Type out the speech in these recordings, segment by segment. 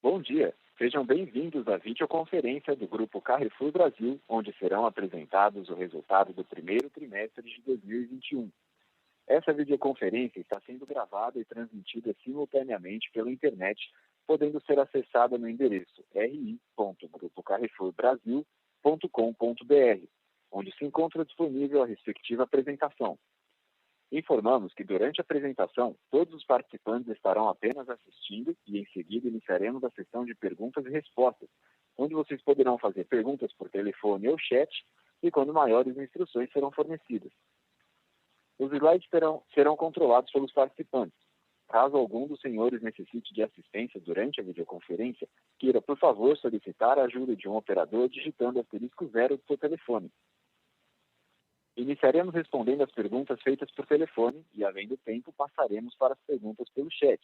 Bom dia, sejam bem-vindos à videoconferência do Grupo Carrefour Brasil, onde serão apresentados o resultado do primeiro trimestre de 2021. Essa videoconferência está sendo gravada e transmitida simultaneamente pela internet, podendo ser acessada no endereço ri.grupocarrefourbrasil.com.br, onde se encontra disponível a respectiva apresentação. Informamos que durante a apresentação, todos os participantes estarão apenas assistindo e em seguida iniciaremos a sessão de perguntas e respostas, onde vocês poderão fazer perguntas por telefone ou chat e quando maiores instruções serão fornecidas. Os slides serão controlados pelos participantes. Caso algum dos senhores necessite de assistência durante a videoconferência, queira, por favor, solicitar a ajuda de um operador digitando *0 do seu telefone. Iniciaremos respondendo as perguntas feitas por telefone e, havendo tempo, passaremos para as perguntas pelo chat.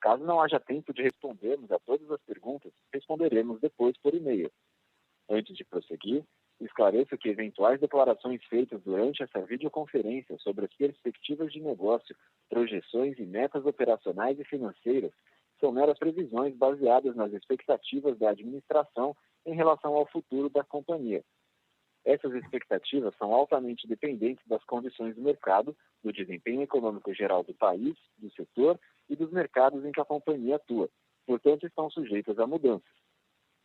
Caso não haja tempo de respondermos a todas as perguntas, responderemos depois por e-mail. Antes de prosseguir, esclareço que eventuais declarações feitas durante essa videoconferência sobre as perspectivas de negócio, projeções e metas operacionais e financeiras são meras previsões baseadas nas expectativas da administração em relação ao futuro da companhia. Essas expectativas são altamente dependentes das condições do mercado, do desempenho econômico geral do país, do setor e dos mercados em que a companhia atua. Portanto, estão sujeitas a mudanças.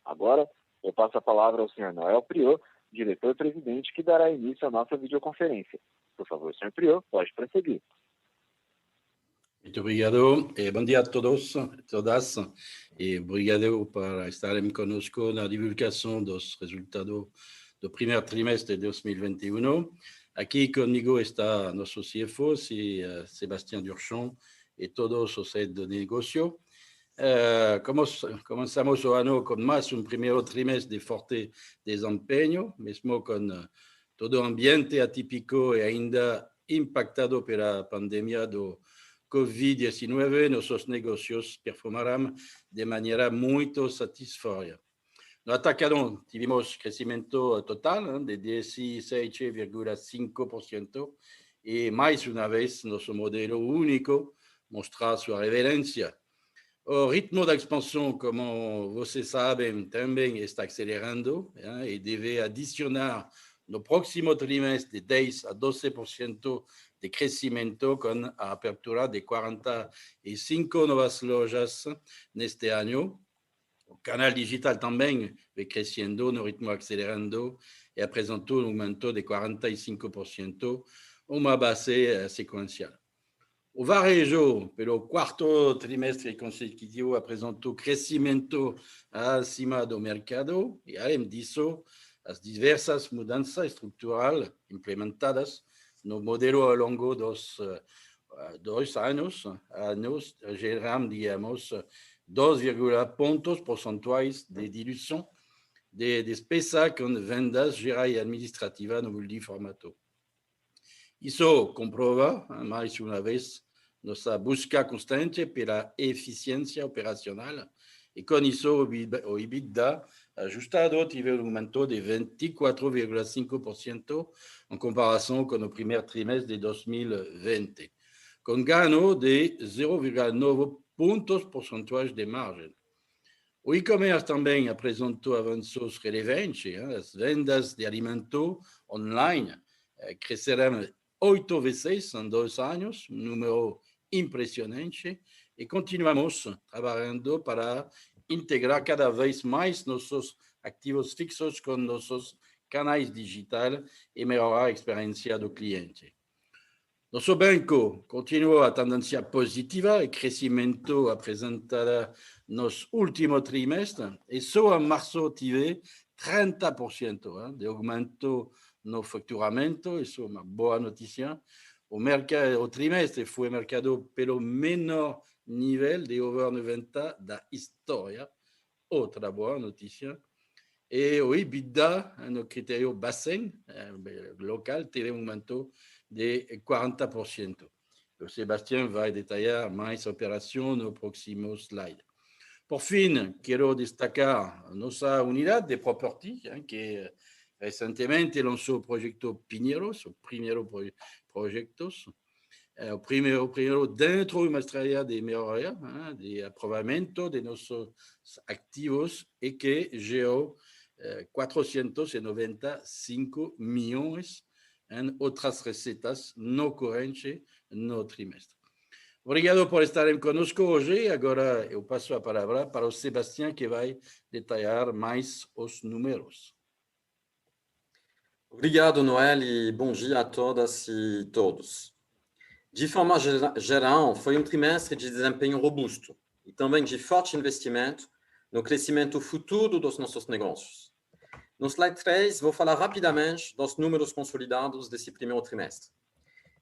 Agora, eu passo a palavra ao Sr. Noel Priot, diretor-presidente, que dará início à nossa videoconferência. Por favor, Sr. Priot, pode prosseguir. Muito obrigado. Bom dia a todos e todas. Obrigado por estarem conosco na divulgação dos resultados do primeiro trimestre de 2021. Aqui comigo está nosso CFO, Sébastien Durchon, e todos os heads de negócio. Começamos o ano com mais primeiro trimestre de forte desempenho, mesmo com todo o ambiente atípico e ainda impactado pela pandemia do Covid-19, nossos negócios performaram de maneira muito satisfatória. No atacado tivemos crescimento total de 16,5% e, mais uma vez, nosso modelo único mostra sua relevância. O ritmo da expansão, como vocês sabem, também está acelerando e deve adicionar no próximo trimestre de 10 a 12% de crescimento com a abertura de 45 novas lojas neste ano. O canal digital também vem crescendo no ritmo acelerando e apresentou aumento de 45%, uma base sequencial. O varejo, pelo quarto trimestre consecutivo, apresentou crescimento acima do mercado e, além disso, as diversas mudanças estruturais implementadas no modelo ao longo dos 2 anos geraram, digamos, 2,0 pontos percentuais de diluição de despesa com vendas gerais e administrativas no multiformato. Isso comprova, mais uma vez, nossa busca constante pela eficiência operacional e, com isso, o EBITDA ajustado teve um aumento de 24,5% em comparação com o primeiro trimestre de 2020, com ganho de 0,9 pontos percentuais de margem. O e-commerce também apresentou avanços relevantes. As vendas de alimento online cresceram 8 vezes em 2 anos, um número impressionante, e continuamos trabalhando para integrar cada vez mais nossos ativos fixos com nossos canais digitais e melhorar a experiência do cliente. Nosso banco continuou a tendência positiva e crescimento apresentada nos últimos trimestres, e só em março tive 30% de aumento no faturamento. Isso é uma boa notícia. O trimestre foi marcado pelo menor nível de over 90 da história, outra boa notícia. E o EBITDA, no critério Bacen local, teve um aumento de 40%. O Sébastien vai detalhar mais a operação no próximo slide. Por fim, quero destacar a nossa unidade de property, que recentemente lançou o projeto Pinheiros, o primeiro projeto. o primeiro dentro uma estratégia de melhoria, de aproveitamento de nossos ativos e que gerou 495 milhões em outras receitas não correntes no trimestre. Obrigado por estarem conosco hoje. Agora eu passo a palavra para o Sebastião, que vai detalhar mais os números. Obrigado, Noel, e bom dia a todas e todos. De forma geral, foi um trimestre de desempenho robusto e também de forte investimento no crescimento futuro dos nossos negócios. No slide 3, vou falar rapidamente dos números consolidados desse primeiro trimestre.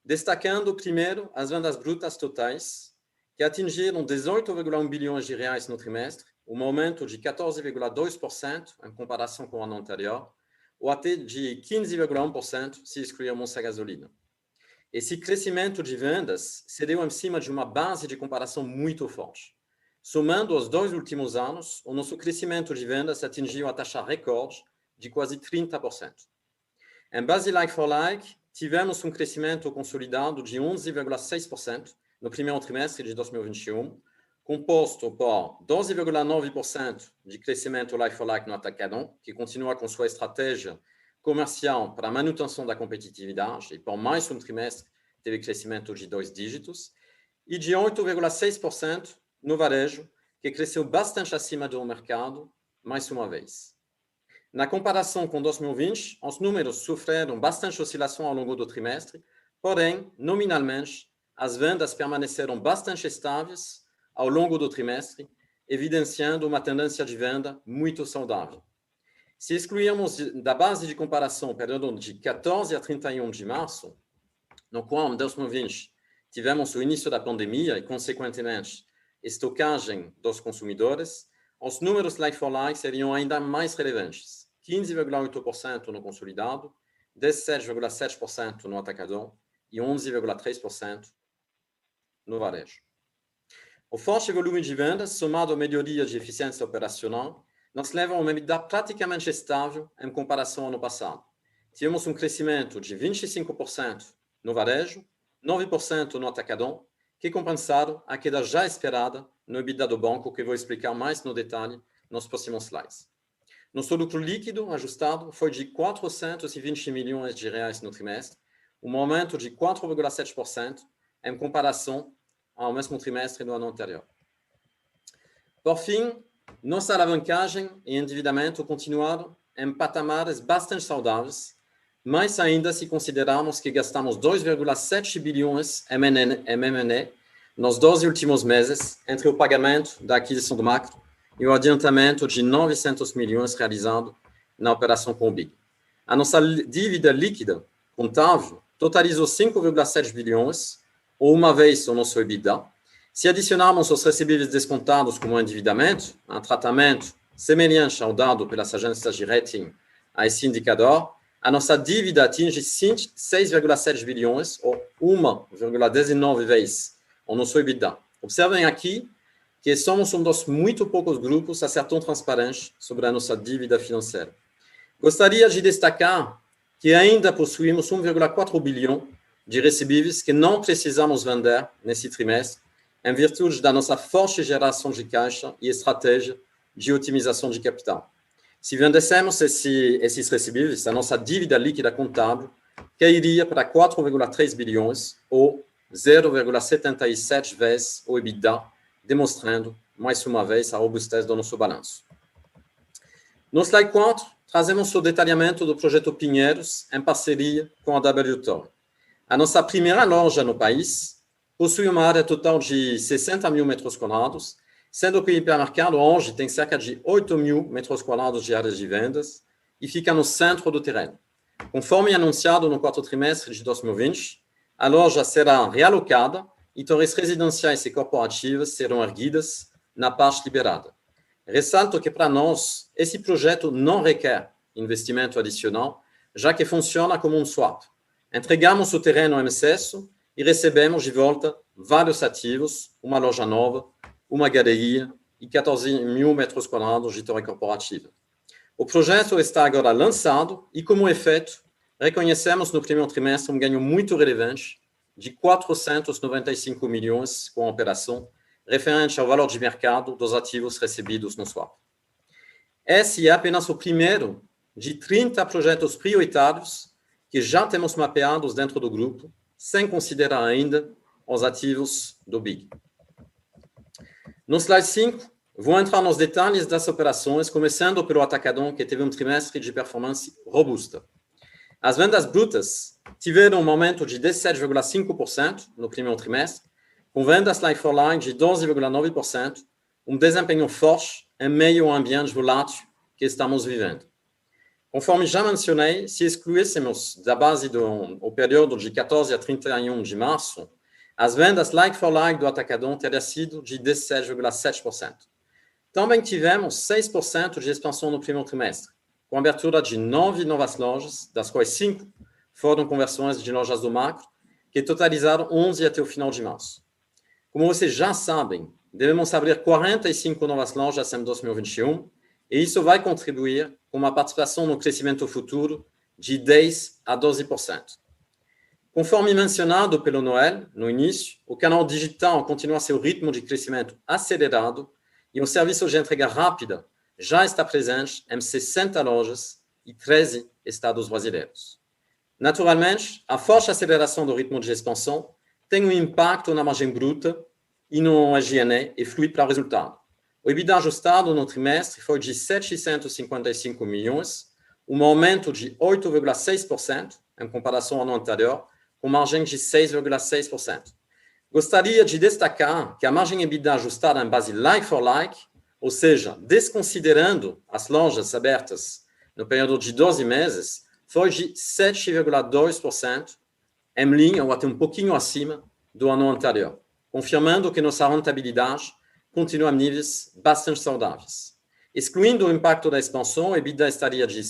Destacando, primeiro, as vendas brutas totais, que atingiram 18,1 bilhões de reais no trimestre, um aumento de 14,2% em comparação com o ano anterior, ou até de 15,1% se excluirmos a gasolina. Esse crescimento de vendas se deu em cima de uma base de comparação muito forte. Somando os 2 últimos anos, o nosso crescimento de vendas atingiu a taxa recorde de quase 30%. Em base like-for-like, tivemos um crescimento consolidado de 11,6% no primeiro trimestre de 2021, composto por 12,9% de crescimento like-for-like no Atacadão, que continua com sua estratégia comercial para a manutenção da competitividade e por mais um trimestre teve crescimento de 2 dígitos, e de 8,6% no varejo, que cresceu bastante acima do mercado, mais uma vez. Na comparação com 2020, os números sofreram bastante oscilação ao longo do trimestre, porém, nominalmente, as vendas permaneceram bastante estáveis ao longo do trimestre, evidenciando uma tendência de venda muito saudável. Se excluirmos da base de comparação o período de 14 a 31 de março, no qual, em 2020, tivemos o início da pandemia e, consequentemente, estocagem dos consumidores, os números like-for-like seriam ainda mais relevantes. 15,8% no consolidado, 17,7% no atacadão e 11,3% no varejo. O forte volume de vendas, somado à melhoria de eficiência operacional, nos leva a uma medida praticamente estável em comparação ao ano passado. Tivemos um crescimento de 25% no varejo, 9% no atacadão, que compensaram a queda já esperada no EBITDA do banco, que vou explicar mais no detalhe nos próximos slides. Nosso lucro líquido ajustado foi de 420 milhões de reais no trimestre, um aumento de 4,7% em comparação ao mesmo trimestre do ano anterior. Por fim, nossa alavancagem e endividamento continuaram em patamares bastante saudáveis, mas ainda se considerarmos que gastamos 2,7 bilhões em M&A nos 12 últimos meses, entre o pagamento da aquisição do Macro e o adiantamento de 900 milhões realizado na operação com o BIG. A nossa dívida líquida contável totalizou 5,7 bilhões, ou uma vez o nosso EBITDA. Se adicionarmos os recebíveis descontados como endividamento, um tratamento semelhante ao dado pelas agências de rating a esse indicador, a nossa dívida atinge 6,7 bilhões, ou 1,19 vezes o nosso EBITDA. Observem aqui que somos um dos muito poucos grupos a ser tão transparente sobre a nossa dívida financeira. Gostaria de destacar que ainda possuímos 1,4 bilhão de recebíveis que não precisamos vender nesse trimestre, em virtude da nossa forte geração de caixa e estratégia de otimização de capital. Se vendêssemos esses recebíveis, a nossa dívida líquida contábil cairia para 4,3 bilhões, ou 0,77 vezes o EBITDA, demonstrando, mais uma vez, a robustez do nosso balanço. No slide 4, trazemos o detalhamento do projeto Pinheiros, em parceria com a W Torre. A nossa primeira loja no país possui uma área total de 60 mil metros quadrados, sendo que o hipermercado hoje tem cerca de 8 mil metros quadrados de áreas de vendas e fica no centro do terreno. Conforme anunciado no quarto trimestre de 2020, a loja será realocada e torres residenciais e corporativas serão erguidas na parte liberada. Ressalto que, para nós, esse projeto não requer investimento adicional, já que funciona como um swap. Entregamos o terreno em excesso e recebemos de volta vários ativos, uma loja nova, uma galeria e 14 mil metros quadrados de torre corporativa. O projeto está agora lançado e, como efeito, reconhecemos no primeiro trimestre um ganho muito relevante de 495 milhões com a operação, referente ao valor de mercado dos ativos recebidos no swap. Esse é apenas o primeiro de 30 projetos prioritários que já temos mapeados dentro do grupo, sem considerar ainda os ativos do BIG. No slide 5, vou entrar nos detalhes das operações, começando pelo Atacadão, que teve um trimestre de performance robusta. As vendas brutas tiveram um aumento de 17,5% no primeiro trimestre, com vendas like-for-like de 12,9%, um desempenho forte em meio ao ambiente volátil que estamos vivendo. Conforme já mencionei, se excluíssemos da base do período de 14 a 31 de março, as vendas like-for-like do Atacadão teriam sido de 17,7%. Também tivemos 6% de expansão no primeiro trimestre, com a abertura de 9 novas lojas, das quais 5 foram conversões de lojas do Macro, que totalizaram 11 até o final de março. Como vocês já sabem, devemos abrir 45 novas lojas em 2021, e isso vai contribuir com uma participação no crescimento futuro de 10% a 12%. Conforme mencionado pelo Noel no início, o canal digital continua seu ritmo de crescimento acelerado e o serviço de entrega rápida já está presente em 60 lojas e 13 estados brasileiros. Naturalmente, a forte aceleração do ritmo de expansão tem um impacto na margem bruta e no SG&A e flui para o resultado. O EBITDA ajustado no trimestre foi de 755 milhões, um aumento de 8,6% em comparação ao ano anterior, com margem de 6,6%. Gostaria de destacar que a margem EBITDA ajustada em base like-for-like, ou seja, desconsiderando as lojas abertas no período de 12 meses, foi de 7,2%, em linha ou até um pouquinho acima do ano anterior, confirmando que nossa rentabilidade continua a níveis bastante saudáveis. Excluindo o impacto da expansão, o EBITDA seria de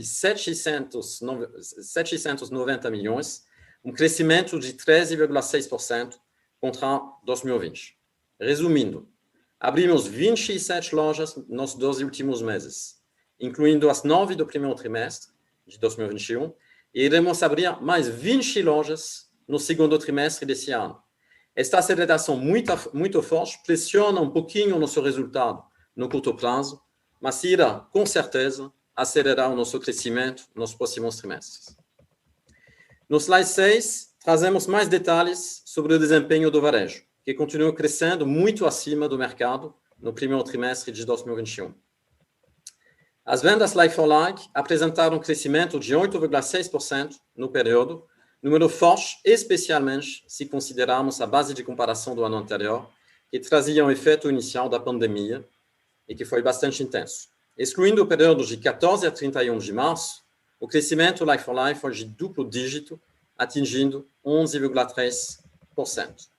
790 milhões, um crescimento de 13,6% contra 2020. Resumindo, abrimos 27 lojas nos 12 últimos meses, incluindo as 9 do primeiro trimestre de 2021, e iremos abrir mais 20 lojas no segundo trimestre desse ano. Esta aceleração muito forte pressiona um pouquinho o nosso resultado no curto prazo, mas irá, com certeza, acelerar o nosso crescimento nos próximos trimestres. No slide 6, trazemos mais detalhes sobre o desempenho do varejo, que continua crescendo muito acima do mercado no primeiro trimestre de 2021. As vendas like-for-like apresentaram um crescimento de 8,6% no período, número forte, especialmente se considerarmos a base de comparação do ano anterior, que trazia um efeito inicial da pandemia e que foi bastante intenso. Excluindo o período de 14 a 31 de março, o crescimento like-for-like foi de duplo dígito, atingindo 11,3%.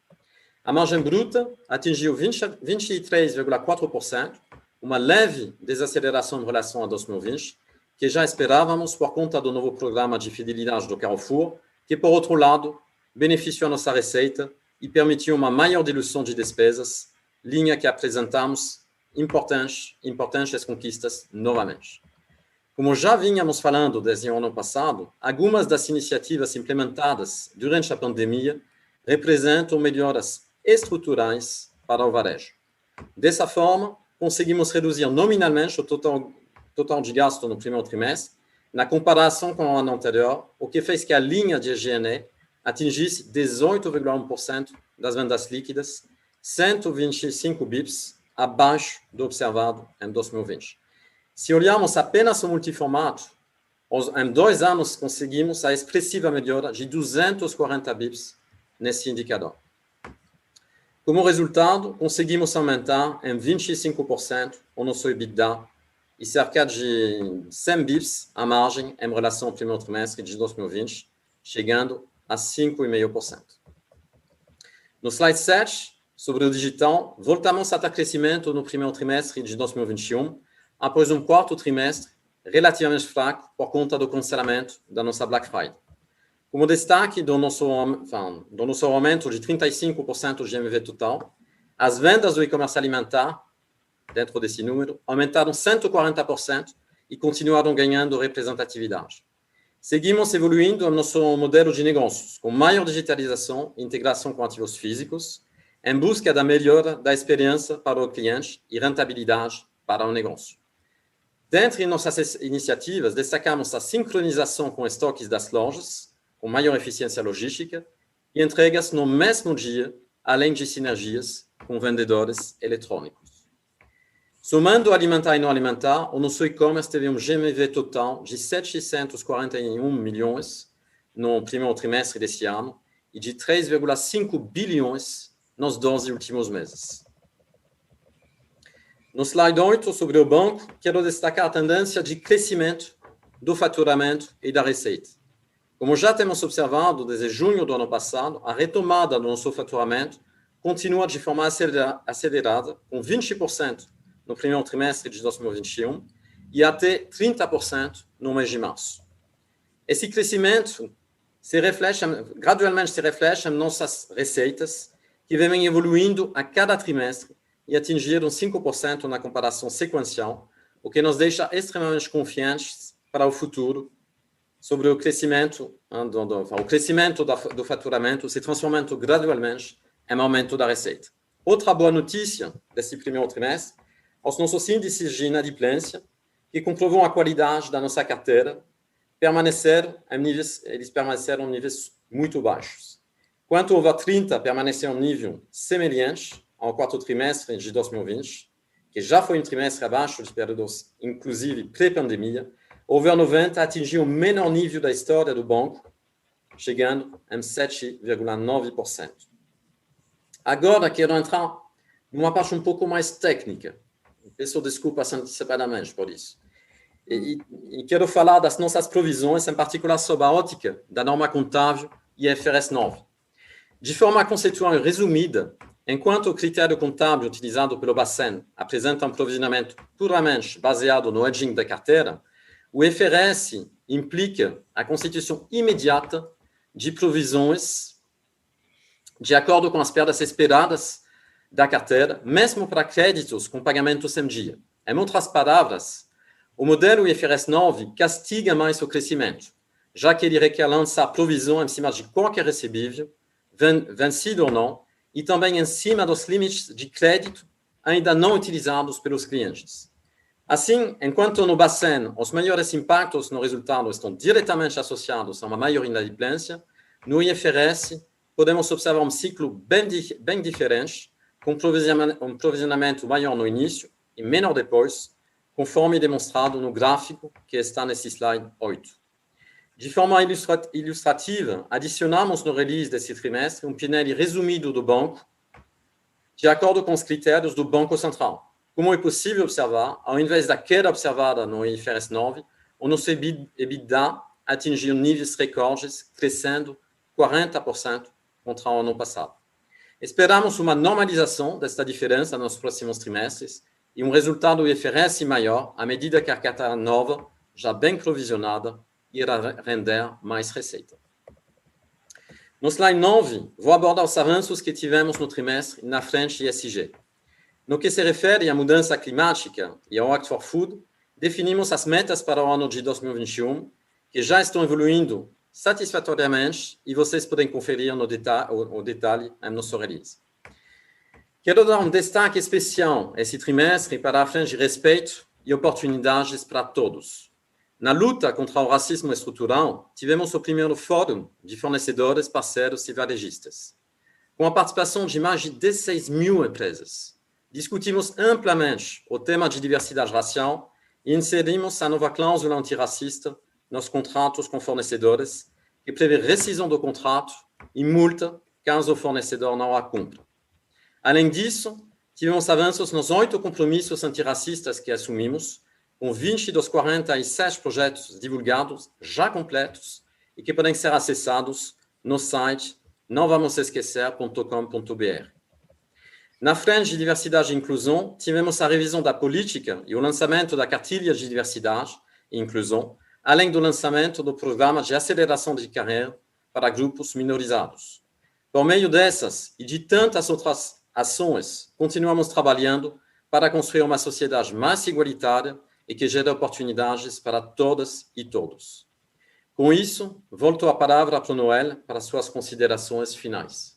A margem bruta atingiu 23,4%, uma leve desaceleração em relação a 2020, que já esperávamos por conta do novo programa de fidelidade do Carrefour, que, por outro lado, beneficiou a nossa receita e permitiu uma maior diluição de despesas, linha que apresentamos importantes conquistas novamente. Como já vínhamos falando desde o ano passado, algumas das iniciativas implementadas durante a pandemia representam melhoras estruturais para o varejo. Dessa forma, conseguimos reduzir nominalmente o total de gasto no primeiro trimestre, na comparação com o ano anterior, o que fez que a linha de SG&A atingisse 18,1% das vendas líquidas, 125 bips abaixo do observado em 2020. Se olharmos apenas o multiformato, em 2 anos conseguimos a expressiva melhora de 240 bips nesse indicador. Como resultado, conseguimos aumentar em 25% o nosso EBITDA e cerca de 100 bips a margem em relação ao primeiro trimestre de 2020, chegando a 5,5%. No slide 7, sobre o digital, voltamos a ter crescimento no primeiro trimestre de 2021, após um quarto trimestre relativamente fraco por conta do cancelamento da nossa Black Friday. Como destaque do nosso aumento de 35% do GMV total, as vendas do e-commerce alimentar, dentro desse número, aumentaram 140% e continuaram ganhando representatividade. Seguimos evoluindo o nosso modelo de negócios, com maior digitalização e integração com ativos físicos, em busca da melhora da experiência para o cliente e rentabilidade para o negócio. Dentre nossas iniciativas, destacamos a sincronização com estoques das lojas, com maior eficiência logística, e entregas no mesmo dia, além de sinergias com vendedores eletrônicos. Somando alimentar e não alimentar, o nosso e-commerce teve um GMV total de 741 milhões no primeiro trimestre deste ano e de 3,5 bilhões nos 12 últimos meses. No slide 8, sobre o banco, quero destacar a tendência de crescimento do faturamento e da receita. Como já temos observado desde junho do ano passado, a retomada do nosso faturamento continua de forma acelerada, com 20% no primeiro trimestre de 2021 e até 30% no mês de março. Esse crescimento gradualmente se reflete em nossas receitas, que vêm evoluindo a cada trimestre e atingiram 5% na comparação sequencial, o que nos deixa extremamente confiantes para o futuro sobre o crescimento do faturamento se transformando gradualmente em aumento da receita. Outra boa notícia desse primeiro trimestre, os nossos índices de inadimplência, que comprovam a qualidade da nossa carteira, permaneceram em níveis muito baixos. Quanto ao VA30, permaneceu em um nível semelhante ao quarto trimestre de 2020, que já foi um trimestre abaixo dos períodos, inclusive pré-pandemia. O VA90 atingiu o menor nível da história do banco, chegando em 7,9%. Agora, quero entrar numa parte um pouco mais técnica. Peço desculpas antecipadamente por isso. E quero falar das nossas provisões, em particular sobre a ótica da norma contábil IFRS 9. De forma conceitual e resumida, enquanto o critério contábil utilizado pelo Bacen apresenta um provisionamento puramente baseado no hedging da carteira, o IFRS implica a constituição imediata de provisões de acordo com as perdas esperadas da carteira, mesmo para créditos com pagamentos em dia. Em outras palavras, o modelo IFRS 9 castiga mais o crescimento, já que ele requer lançar provisão em cima de qualquer recebível, vencido ou não, e também em cima dos limites de crédito ainda não utilizados pelos clientes. Assim, enquanto no Bacen os maiores impactos no resultado estão diretamente associados a uma maior inadimplência, no IFRS podemos observar um ciclo bem diferente, com um provisionamento maior no início e menor depois, conforme demonstrado no gráfico que está nesse slide 8. De forma ilustrativa, adicionamos no release desse trimestre um PNL resumido do banco, de acordo com os critérios do Banco Central. Como é possível observar, ao invés da queda observada no IFRS 9, o nosso EBITDA atingiu níveis recordes, crescendo 40% contra o ano passado. Esperamos uma normalização desta diferença nos próximos trimestres e um resultado IFRS maior à medida que a carteira nova, já bem provisionada, irá render mais receita. No slide 9, vou abordar os avanços que tivemos no trimestre na frente ESG. No que se refere à mudança climática e ao Act for Food, definimos as metas para o ano de 2021, que já estão evoluindo satisfatoriamente e vocês podem conferir o detalhe em nosso release. Quero dar um destaque especial esse trimestre para a frente de respeito e oportunidades para todos. Na luta contra o racismo estrutural, tivemos o primeiro fórum de fornecedores, parceiros e varejistas. Com a participação de mais de 16 mil empresas, discutimos amplamente o tema de diversidade racial e inserimos a nova cláusula antirracista nos contratos com fornecedores, que prevê rescisão do contrato e multa caso o fornecedor não a cumpra. Além disso, tivemos avanços nos 8 compromissos antirracistas que assumimos, com 20 dos 47 projetos divulgados já completos e que podem ser acessados no site novamosesquecer.com.br. Na frente de diversidade e inclusão, tivemos a revisão da política e o lançamento da cartilha de diversidade e inclusão, além do lançamento do programa de aceleração de carreira para grupos minorizados. Por meio dessas e de tantas outras ações, continuamos trabalhando para construir uma sociedade mais igualitária e que gere oportunidades para todas e todos. Com isso, volto a palavra para o Noel para suas considerações finais.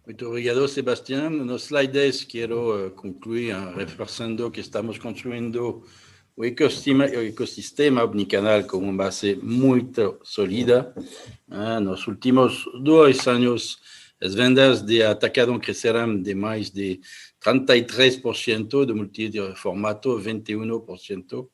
Muito obrigado, Sebastião. No slide 10, quero concluir reforçando que estamos construindo o ecossistema omnicanal com uma base muito sólida. Nos últimos 2 anos, as vendas de Atacadão cresceram de mais de 33%, de multiformato 21%.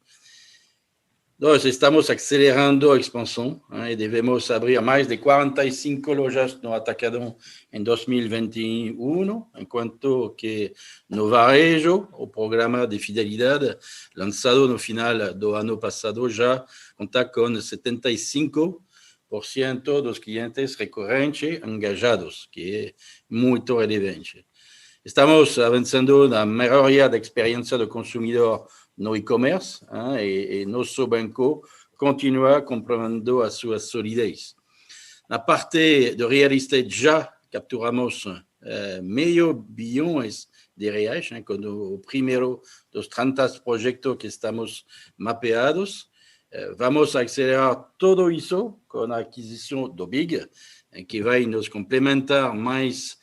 Nós estamos acelerando a expansão e devemos abrir mais de 45 lojas no Atacadão em 2021, enquanto que no varejo, o programa de fidelidade lançado no final do ano passado já conta com 75% dos clientes recorrentes engajados, que é muito relevante. Estamos avançando na melhoria da experiência do consumidor no e-commerce e nosso banco continua comprovando a sua solidez. Na parte do real estate já capturamos meio bilhão de reais, com o primeiro dos 30 projetos que estamos mapeados. Vamos acelerar tudo isso com a aquisição do BIG, que vai nos complementar mais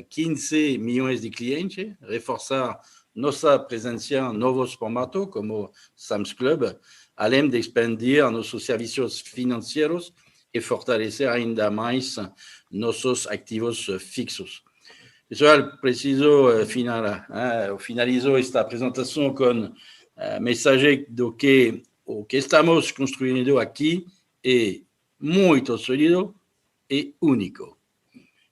15 milhões de clientes, reforçar nossa presença em novos formatos, como Sam's Club, além de expandir nossos serviços financeiros e fortalecer ainda mais nossos ativos fixos. Pessoal, preciso finalizo esta apresentação com a mensagem do que o que estamos construindo aqui é muito sólido e único.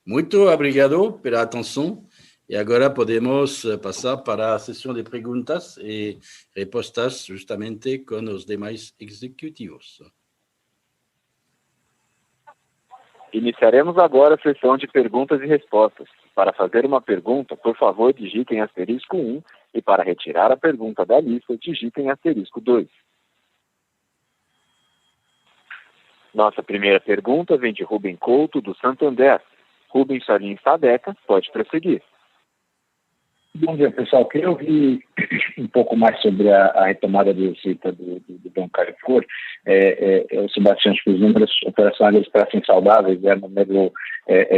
Muito obrigado pela atenção. E agora podemos passar para a sessão de perguntas e respostas, justamente com os demais executivos. Iniciaremos agora a sessão de perguntas e respostas. Para fazer uma pergunta, por favor, digitem asterisco 1 e para retirar a pergunta da lista, digitem asterisco 2. Nossa primeira pergunta vem de Rubem Couto, do Santander. Rubem, sua linha está aberta, pode prosseguir. Bom dia, pessoal. Queria ouvir um pouco mais sobre a retomada de receita do Banco Carrefour. O Sebastião, acho que os números operacionais parecem saudáveis, o número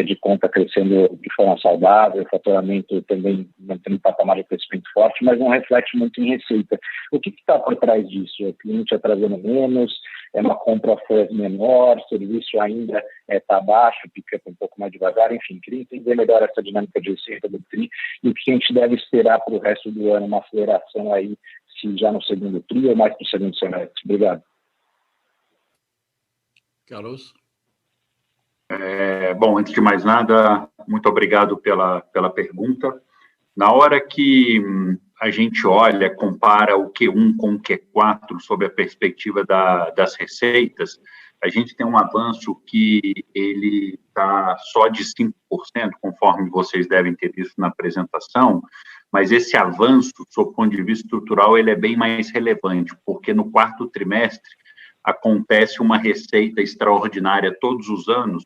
de conta crescendo de forma saudável, o faturamento também mantendo um patamar de crescimento forte, mas não reflete muito em receita. O que está por trás disso? O cliente atrasando menos, é uma compra menor, o serviço ainda está baixo, pick-up um pouco mais devagar, enfim, queria entender melhor essa dinâmica de receita do TRI e o que a gente deve esperar para o resto do ano, uma aceleração aí, se já no segundo TRI ou mais para o segundo semestre. Obrigado. Carlos? Bom, antes de mais nada, muito obrigado pela pergunta. Na hora que a gente olha, compara o Q1 com o Q4 sob a perspectiva das receitas, a gente tem um avanço que ele está só de 5%, conforme vocês devem ter visto na apresentação, mas esse avanço, sob o ponto de vista estrutural, ele é bem mais relevante, porque no quarto trimestre acontece uma receita extraordinária todos os anos,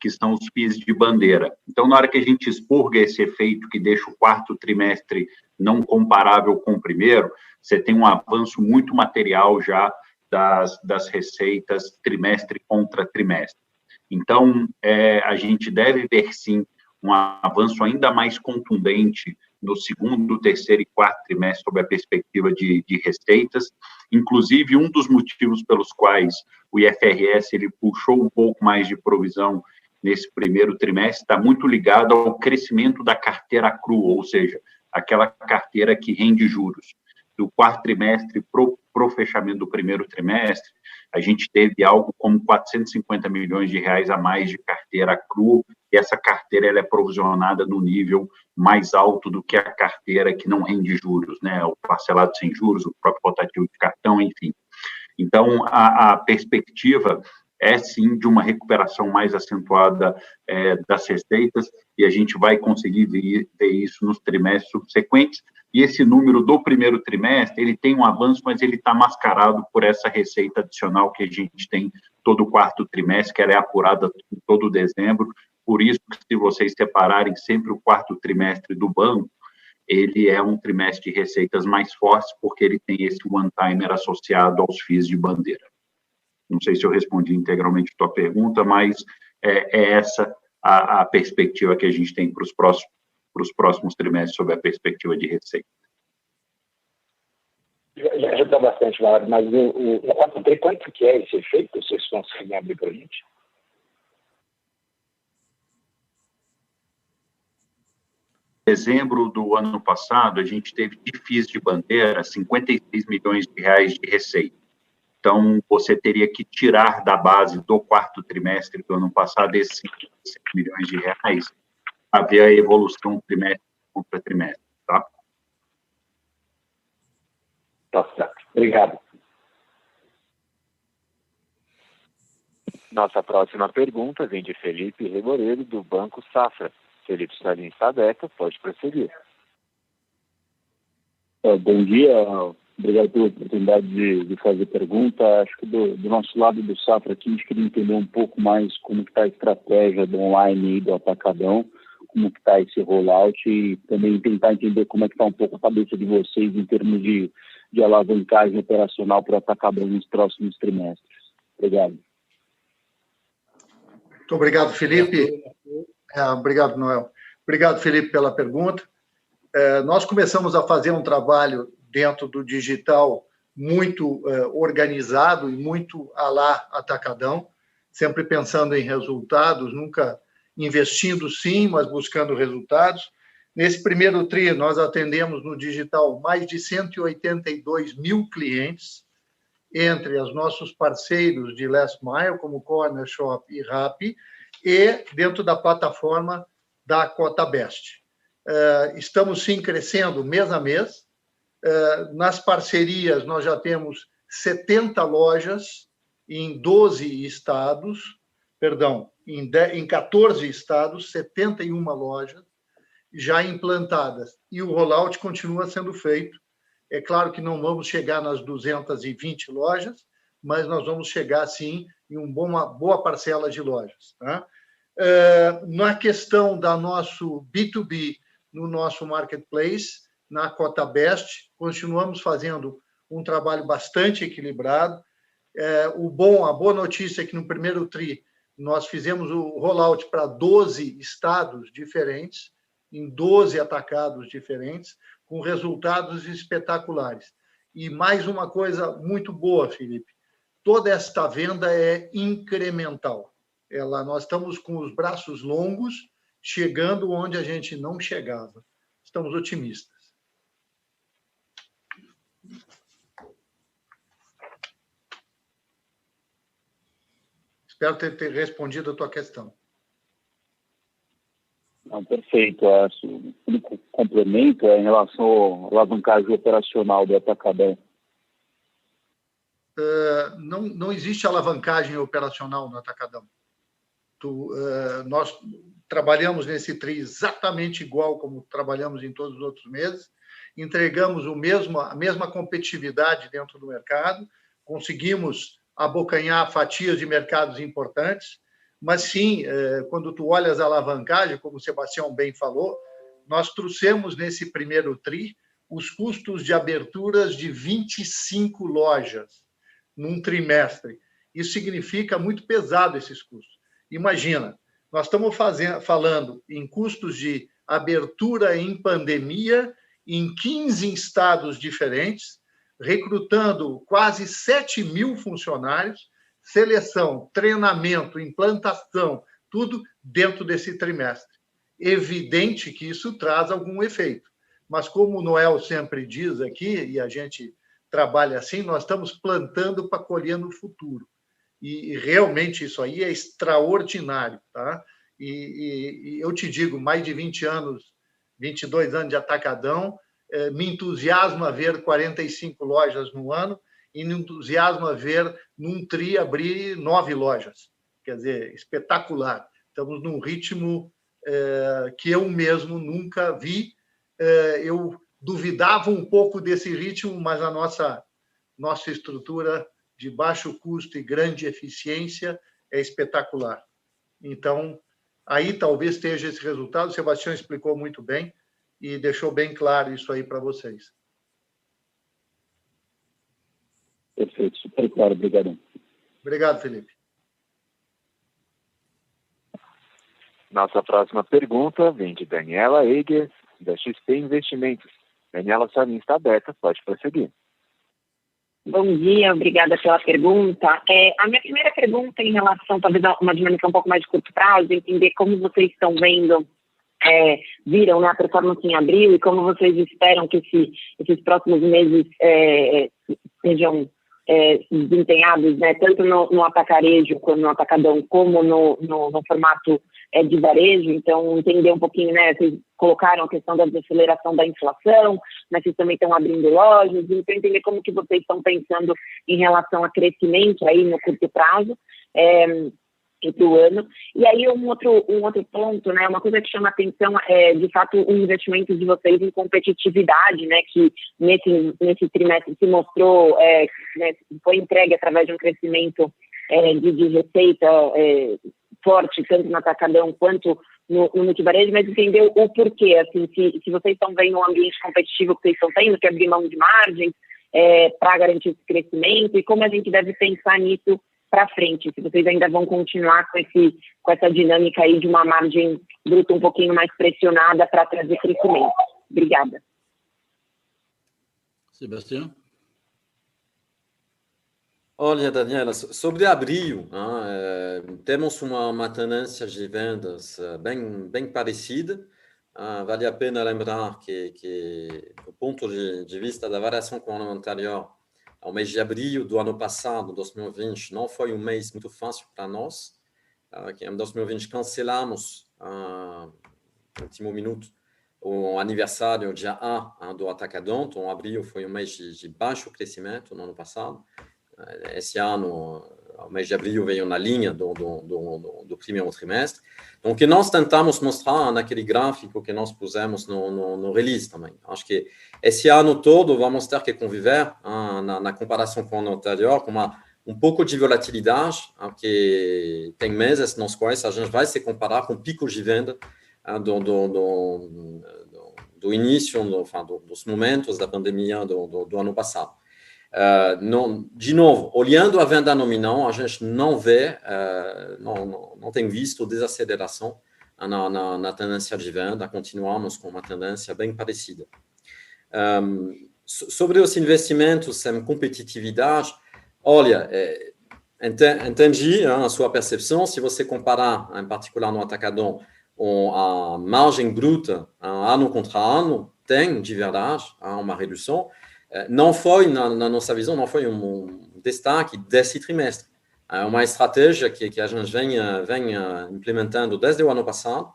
que são os FIIs de bandeira. Então, na hora que a gente expurga esse efeito que deixa o quarto trimestre não comparável com o primeiro, você tem um avanço muito material já das receitas trimestre contra trimestre. Então, a gente deve ver, sim, um avanço ainda mais contundente no segundo, terceiro e quarto trimestre sob a perspectiva de receitas. Inclusive, um dos motivos pelos quais o IFRS ele puxou um pouco mais de provisão nesse primeiro trimestre está muito ligado ao crescimento da carteira CRU, ou seja, aquela carteira que rende juros. Do quarto trimestre para o fechamento do primeiro trimestre, a gente teve algo como 450 milhões de reais a mais de carteira CRU, e essa carteira ela é provisionada no nível mais alto do que a carteira que não rende juros, né? O parcelado sem juros, o próprio rotativo de cartão, enfim. Então, a perspectiva é, sim, de uma recuperação mais acentuada das receitas, e a gente vai conseguir ver isso nos trimestres subsequentes. E esse número do primeiro trimestre, ele tem um avanço, mas ele está mascarado por essa receita adicional que a gente tem todo o quarto trimestre, que ela é apurada todo dezembro. Por isso, se vocês separarem sempre o quarto trimestre do banco, ele é um trimestre de receitas mais fortes, porque ele tem esse one-timer associado aos FIIs de bandeira. Não sei se eu respondi integralmente a tua pergunta, mas é essa a perspectiva que a gente tem para os próximos trimestres sobre a perspectiva de receita. Já ajuda bastante, Mauro, mas quanto que é esse efeito? Vocês conseguem abrir para a gente? Em dezembro do ano passado, a gente teve de FIIs de bandeira 56 milhões de reais de receita. Então, você teria que tirar da base do quarto trimestre do ano passado esses 56 milhões de reais para ver a evolução trimestre contra trimestre, tá? Tá certo. Obrigado. Nossa próxima pergunta vem de Felipe Reboredo, do Banco Safra. Felipe, sua linha está aberta, pode prosseguir. Bom dia, obrigado pela oportunidade de fazer pergunta. Acho que do nosso lado do Safra aqui, a gente queria entender um pouco mais como que está a estratégia do online e do atacadão, como que está esse rollout e também tentar entender como é que está um pouco a cabeça de vocês em termos de alavancagem operacional para o atacadão nos próximos trimestres. Obrigado. Muito obrigado, Felipe. Obrigado, Noel. Obrigado, Felipe, pela pergunta. Nós começamos a fazer um trabalho dentro do digital muito organizado e muito à la atacadão, sempre pensando em resultados, nunca investindo sim, mas buscando resultados. Nesse primeiro tri, nós atendemos no digital mais de 182 mil clientes, entre os nossos parceiros de Last Mile, como Corner Shop e Rappi, e dentro da plataforma da Cotabest. Estamos, sim, crescendo mês a mês. Nas parcerias, nós já temos 70 lojas em 12 estados, em 14 estados, 71 lojas já implantadas. E o rollout continua sendo feito. É claro que não vamos chegar nas 220 lojas, mas nós vamos chegar, sim, em uma boa parcela de lojas. Tá? Na questão da nosso B2B, no nosso marketplace, na Cotabest, continuamos fazendo um trabalho bastante equilibrado. A boa notícia é que no primeiro tri nós fizemos o rollout para 12 estados diferentes, em 12 atacados diferentes, com resultados espetaculares. E mais uma coisa muito boa, Felipe, toda esta venda é incremental. Nós estamos com os braços longos, chegando onde a gente não chegava. Estamos otimistas. Espero ter respondido a tua questão. Não, perfeito. O único complemento é em relação à alavancagem operacional do atacadão. Não existe alavancagem operacional no atacadão. Nós trabalhamos nesse TRI exatamente igual como trabalhamos em todos os outros meses, entregamos a mesma competitividade dentro do mercado, conseguimos abocanhar fatias de mercados importantes, mas sim, quando tu olhas a alavancagem, como o Sebastião bem falou, nós trouxemos nesse primeiro TRI os custos de aberturas de 25 lojas num trimestre. Isso significa muito pesado esses custos. Imagina, nós estamos falando em custos de abertura em pandemia em 15 estados diferentes, recrutando quase 7 mil funcionários, seleção, treinamento, implantação, tudo dentro desse trimestre. Evidente que isso traz algum efeito, mas como o Noel sempre diz aqui, e a gente trabalha assim, nós estamos plantando para colher no futuro. E realmente isso aí é extraordinário, tá? E eu te digo, mais de 20 anos, 22 anos de atacadão, me entusiasma ver 45 lojas no ano e me entusiasma ver num TRI abrir 9 lojas. Quer dizer, espetacular. Estamos num ritmo que eu mesmo nunca vi. Eu duvidava um pouco desse ritmo, mas a nossa estrutura de baixo custo e grande eficiência é espetacular. Então, aí talvez esteja esse resultado. O Sebastião explicou muito bem e deixou bem claro isso aí para vocês. Perfeito, super claro, obrigado. Obrigado, Felipe. Nossa próxima pergunta vem de Daniela Eiger, da XP Investimentos. Daniela, sua linha está aberta, pode prosseguir. Bom dia, obrigada pela pergunta. A minha primeira pergunta em relação, talvez, a uma dinâmica um pouco mais de curto prazo, entender como vocês estão vendo, viram, né, a performance em abril e como vocês esperam que esses próximos meses sejam desempenhados, né, tanto no atacarejo, como no atacadão, como no formato de varejo. Então, entender um pouquinho, né, vocês colocaram a questão da desaceleração da inflação, mas vocês também estão abrindo lojas, então entender como que vocês estão pensando em relação a crescimento aí no curto prazo do ano. E aí um outro ponto, né, uma coisa que chama atenção é, de fato, o investimento de vocês em competitividade, né, que nesse trimestre se mostrou, né, foi entregue através de um crescimento de receita forte, tanto no atacadão quanto no multivarejo, mas entender o porquê, assim, se vocês estão vendo um ambiente competitivo que vocês estão tendo, que abrir mão de margem para garantir esse crescimento, e como a gente deve pensar nisso para frente, se vocês ainda vão continuar com essa dinâmica aí de uma margem bruta um pouquinho mais pressionada para trazer crescimento. Obrigada. Sebastião? Olha, Daniela, sobre abril, temos uma tendência de vendas bem parecida. Vale a pena lembrar que do ponto de vista da variação com o ano anterior, o mês de abril do ano passado, 2020, não foi um mês muito fácil para nós. Que em 2020 cancelamos, no último minuto, o aniversário dia A do Atacadão. Então, abril foi um mês de baixo crescimento no ano passado. Esse ano, o mês de abril veio na linha do primeiro trimestre. Então, o que nós tentamos mostrar naquele gráfico que nós pusemos no release também. Acho que esse ano todo vamos ter que conviver na comparação com o ano anterior com um pouco de volatilidade, porque tem meses nos quais a gente vai se comparar com picos de venda do início, dos momentos da pandemia do ano passado. De novo, olhando a venda nominal, a gente não vê, não tem visto desaceleração na tendência de venda. Continuamos com uma tendência bem parecida. Sobre os investimentos em competitividade, olha, entendi a sua percepção. Se você comparar, em particular no Atacadão, a margem bruta ano contra ano, tem de verdade uma redução. Não foi, na nossa visão, não foi um destaque desse trimestre. É uma estratégia que a gente vem implementando desde o ano passado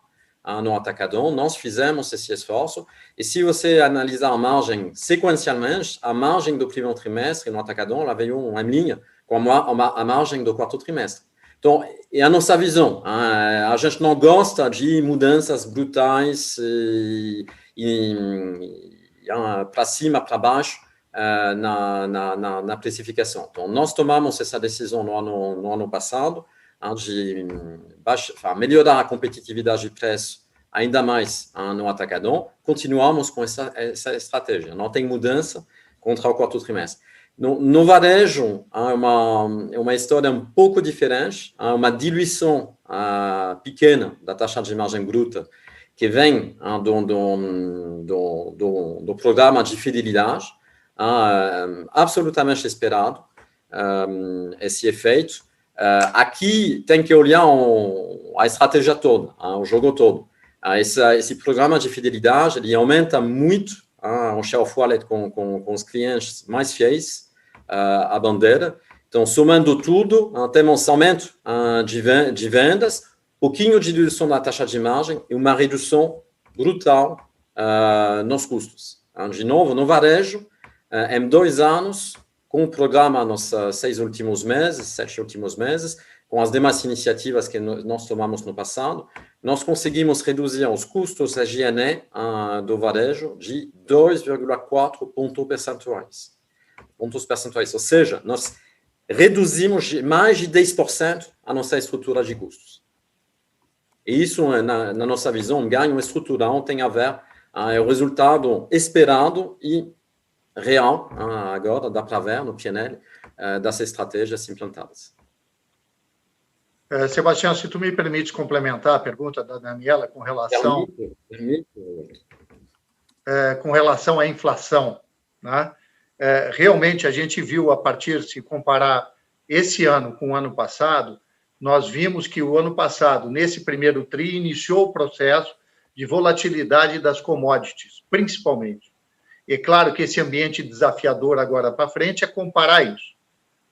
no Atacadão. Nós fizemos esse esforço. E se você analisar a margem sequencialmente, a margem do primeiro trimestre no Atacadão ela veio em linha com a margem do quarto trimestre. Então, é a nossa visão. A gente não gosta de mudanças brutais para cima, para baixo, na precificação. Então, nós tomamos essa decisão no ano passado de melhorar a competitividade de preço ainda mais no Atacadão. Continuamos com essa estratégia. Não tem mudança contra o quarto trimestre. No varejo, há uma história um pouco diferente. Há uma diluição pequena da taxa de margem bruta que vem do programa de fidelidade. Absolutamente esperado esse efeito. Aqui tem que olhar a estratégia toda, o jogo todo. Esse programa de fidelidade ele aumenta muito o share of wallet com os clientes mais fiéis à bandeira. Então, somando tudo, temos aumento de vendas, pouquinho de redução da taxa de margem e uma redução brutal nos custos. De novo, no varejo, em 2 anos, com o programa nos 7 últimos meses, com as demais iniciativas que nós tomamos no passado, nós conseguimos reduzir os custos da G&A do varejo de 2,4 pontos percentuais. Ou seja, nós reduzimos mais de 10% a nossa estrutura de custos. E isso, na nossa visão, um ganho estrutural tem a ver com o resultado esperado e real, agora dá para ver no PNL, das estratégias implantadas. Sebastião, se tu me permites complementar a pergunta da Daniela com relação à inflação, né? Realmente, a gente viu, a partir, se comparar esse ano com o ano passado, nós vimos que o ano passado, nesse primeiro TRI, iniciou o processo de volatilidade das commodities, principalmente. É claro que esse ambiente desafiador agora para frente é comparar isso.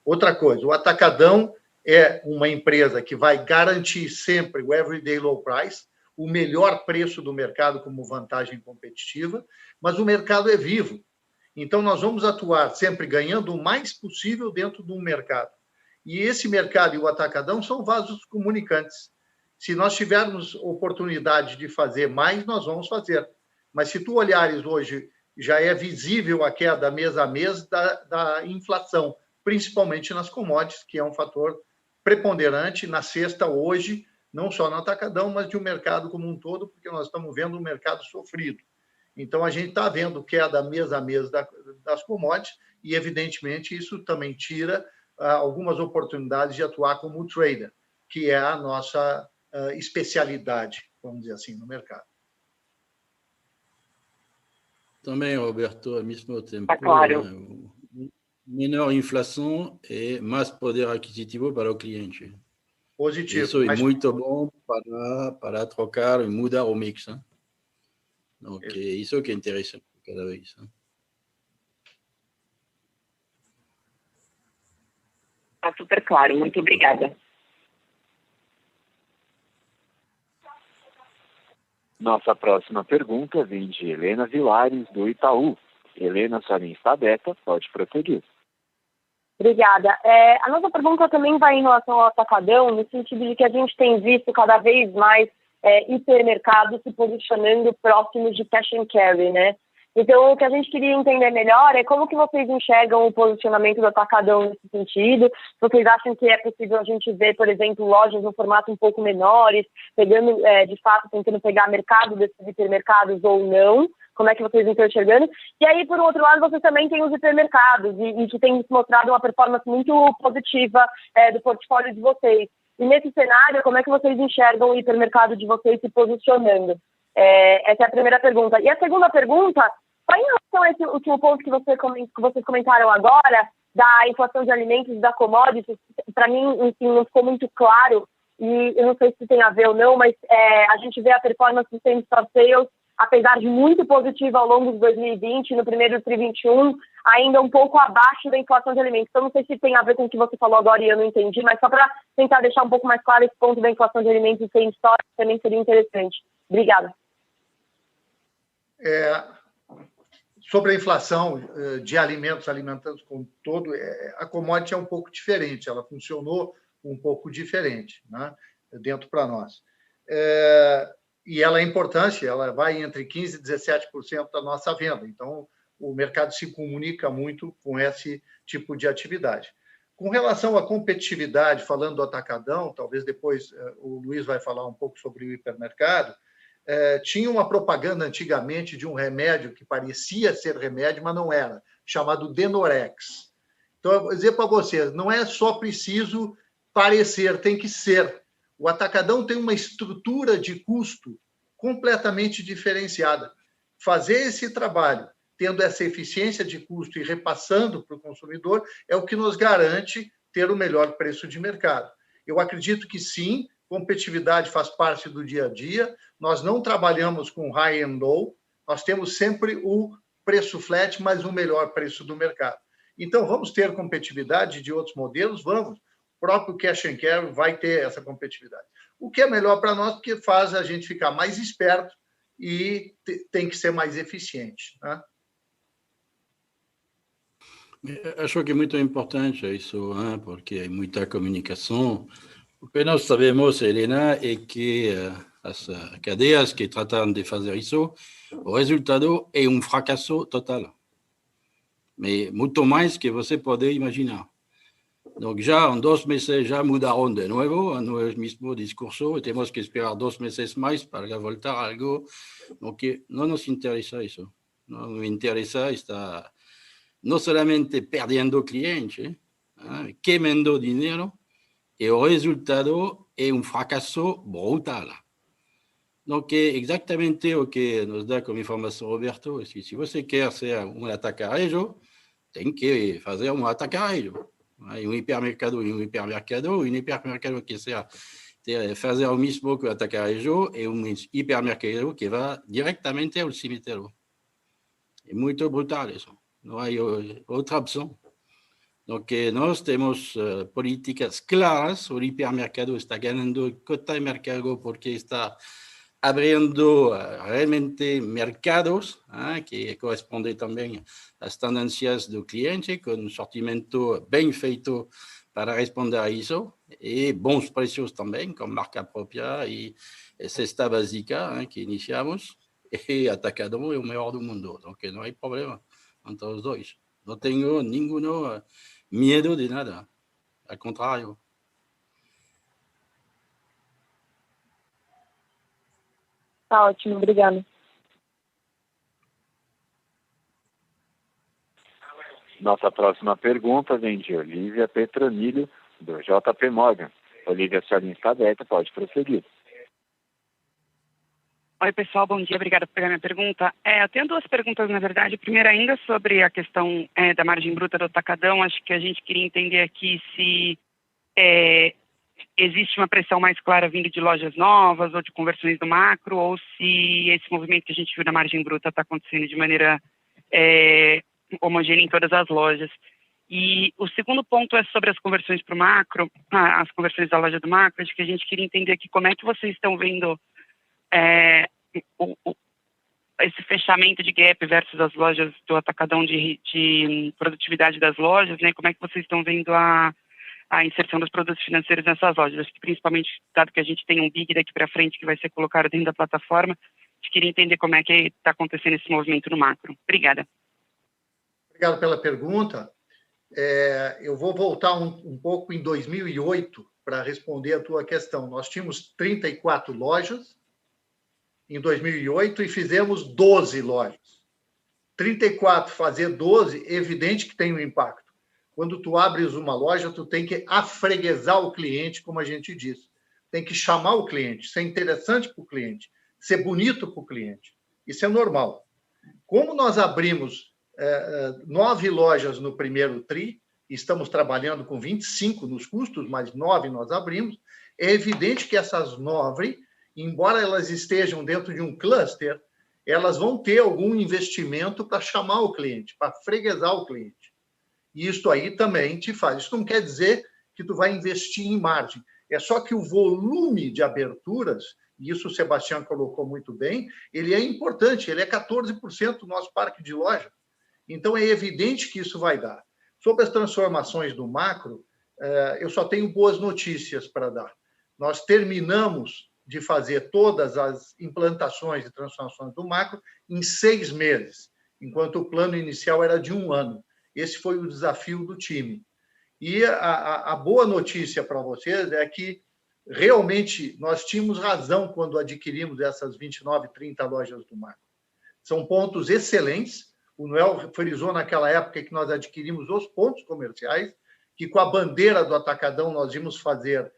Outra coisa, o Atacadão é uma empresa que vai garantir sempre o everyday low price, o melhor preço do mercado como vantagem competitiva, mas o mercado é vivo. Então, nós vamos atuar sempre ganhando o mais possível dentro de um mercado. E esse mercado e o Atacadão são vasos comunicantes. Se nós tivermos oportunidade de fazer mais, nós vamos fazer. Mas se tu olhares hoje, já é visível a queda mês a mês da inflação, principalmente nas commodities, que é um fator preponderante na cesta hoje, não só no Atacadão, mas de um mercado como um todo, porque nós estamos vendo um mercado sofrido. Então, a gente está vendo queda mês a mês das commodities e, evidentemente, isso também tira algumas oportunidades de atuar como trader, que é a nossa especialidade, vamos dizer assim, no mercado. Também, Roberto, ao mesmo tempo, claro. menor inflação e mais poder aquisitivo para o cliente. Positivo. Isso é muito bom para trocar e mudar o mix. Hein? Donc, isso que é interessante cada vez. Hein? Está super claro. Muito obrigada. Nossa próxima pergunta vem de Helena Vilares, do Itaú. Helena, sua linha está aberta, pode prosseguir. Obrigada. A nossa pergunta também vai em relação ao Atacadão, no sentido de que a gente tem visto cada vez mais hipermercados se posicionando próximos de cash and carry, né? Então, o que a gente queria entender melhor é como que vocês enxergam o posicionamento do Atacadão nesse sentido. Vocês acham que é possível a gente ver, por exemplo, lojas no formato um pouco menores, pegando, de fato, tentando pegar mercado desses hipermercados ou não? Como é que vocês estão enxergando? E aí, por outro lado, vocês também têm os hipermercados, e que tem mostrado uma performance muito positiva do portfólio de vocês. E nesse cenário, como é que vocês enxergam o hipermercado de vocês se posicionando? Essa é a primeira pergunta. E a segunda pergunta, só em relação a esse último ponto que vocês comentaram agora, da inflação de alimentos, da commodities, para mim, enfim, não ficou muito claro, e eu não sei se tem a ver ou não, mas a gente vê a performance do same-store sales, apesar de muito positiva ao longo de 2020, no primeiro TRI 21, ainda um pouco abaixo da inflação de alimentos. Então, não sei se tem a ver com o que você falou agora e eu não entendi, mas só para tentar deixar um pouco mais claro esse ponto da inflação de alimentos sem história, também seria interessante. Obrigada. Sobre a inflação de alimentos, alimentantes como todo, a commodity é um pouco diferente, ela funcionou um pouco diferente, né, dentro para nós. E ela é importante, ela vai entre 15% e 17% da nossa venda. Então, o mercado se comunica muito com esse tipo de atividade. Com relação à competitividade, falando do Atacadão, talvez depois o Luiz vai falar um pouco sobre o hipermercado, tinha uma propaganda antigamente de um remédio que parecia ser remédio, mas não era, chamado Denorex. Então, eu vou dizer para vocês, não é só preciso parecer, tem que ser. O Atacadão tem uma estrutura de custo completamente diferenciada. Fazer esse trabalho, tendo essa eficiência de custo e repassando para o consumidor, é o que nos garante ter o melhor preço de mercado. Eu acredito que sim, competitividade faz parte do dia a dia. Nós não trabalhamos com high and low, nós temos sempre o preço flat, mas o melhor preço do mercado. Então, vamos ter competitividade de outros modelos? Vamos. O próprio cash and carry vai ter essa competitividade. O que é melhor para nós, porque faz a gente ficar mais esperto e tem que ser mais eficiente. Né? Acho que é muito importante isso, hein? Porque é muita comunicação. O que nós sabemos, Helena, é que as cadeias que tratam de fazer isso, o resultado é um fracasso total. Mas muito mais que você pode imaginar. Donc já em 2 meses já mudaram de novo no mesmo discurso e temos que esperar 2 meses mais para voltar a algo. Donc não nos interessa isso. Não nos interessa estar não solamente perdendo clientes, queimando dinheiro, e o resultado é um fracasso brutal. Então, é exatamente o que nos dá como informação Roberto. Se você quer ser um atacarejo, tem que fazer um atacarejo. Um hipermercado e um hipermercado que seja fazer o mesmo que o atacarejo e um hipermercado que vai diretamente ao cemitério. É muito brutal isso. Não há outra opção. Então, nós temos políticas claras. O hipermercado está ganhando cota de mercado porque está abrindo realmente mercados que correspondem também às tendências do cliente, com um sortimento bem feito para responder a isso, e bons preços também, com marca própria e cesta básica que iniciamos, e Atacadão é o melhor do mundo. Então, não há problema entre os dois. Não tenho nenhum medo de nada, ao contrário. Tá ótimo, obrigada. Nossa próxima pergunta vem de Olivia Petronilho, do JP Morgan. Olivia, sua linha está aberta, pode prosseguir. Oi, pessoal, bom dia, obrigada por pegar minha pergunta. Eu tenho duas perguntas, na verdade. Primeiro, ainda sobre a questão da margem bruta do Atacadão, acho que a gente queria entender aqui se existe uma pressão mais clara vindo de lojas novas ou de conversões do macro, ou se esse movimento que a gente viu na margem bruta está acontecendo de maneira homogênea em todas as lojas. E o segundo ponto é sobre as conversões para o macro, as conversões da loja do macro. Acho que a gente queria entender aqui como é que vocês estão vendo esse fechamento de gap versus as lojas do Atacadão de produtividade das lojas, né? Como é que vocês estão vendo a inserção dos produtos financeiros nessas lojas? Acho que principalmente, dado que a gente tem um BIG daqui para frente que vai ser colocado dentro da plataforma, a gente queria entender como é que está acontecendo esse movimento no macro. Obrigada. Obrigado pela pergunta. Eu vou voltar um pouco em 2008 para responder a tua questão. Nós tínhamos 34 lojas em 2008 e fizemos 12 lojas. 34 fazer 12, evidente que tem um impacto. Quando tu abres uma loja, tu tem que afreguesar o cliente, como a gente diz. Tem que chamar o cliente, ser interessante para o cliente, ser bonito para o cliente. Isso é normal. Como nós abrimos 9 lojas no primeiro TRI, estamos trabalhando com 25 nos custos, mas 9 nós abrimos, é evidente que essas 9, embora elas estejam dentro de um cluster, elas vão ter algum investimento para chamar o cliente, para freguesar o cliente. E isso aí também te faz. Isso não quer dizer que tu vai investir em margem. É só que o volume de aberturas, e isso o Sebastião colocou muito bem, ele é importante, ele é 14% do nosso parque de loja. Então, é evidente que isso vai dar. Sobre as transformações do macro, eu só tenho boas notícias para dar. Nós terminamos de fazer todas as implantações e transformações do macro em 6 meses, enquanto o plano inicial era de 1 ano. Esse foi o desafio do time. E a boa notícia para vocês é que, realmente, nós tínhamos razão quando adquirimos essas 29, 30 lojas do macro. São pontos excelentes. O Noel frisou naquela época que nós adquirimos os pontos comerciais, que com a bandeira do Atacadão nós íamos fazer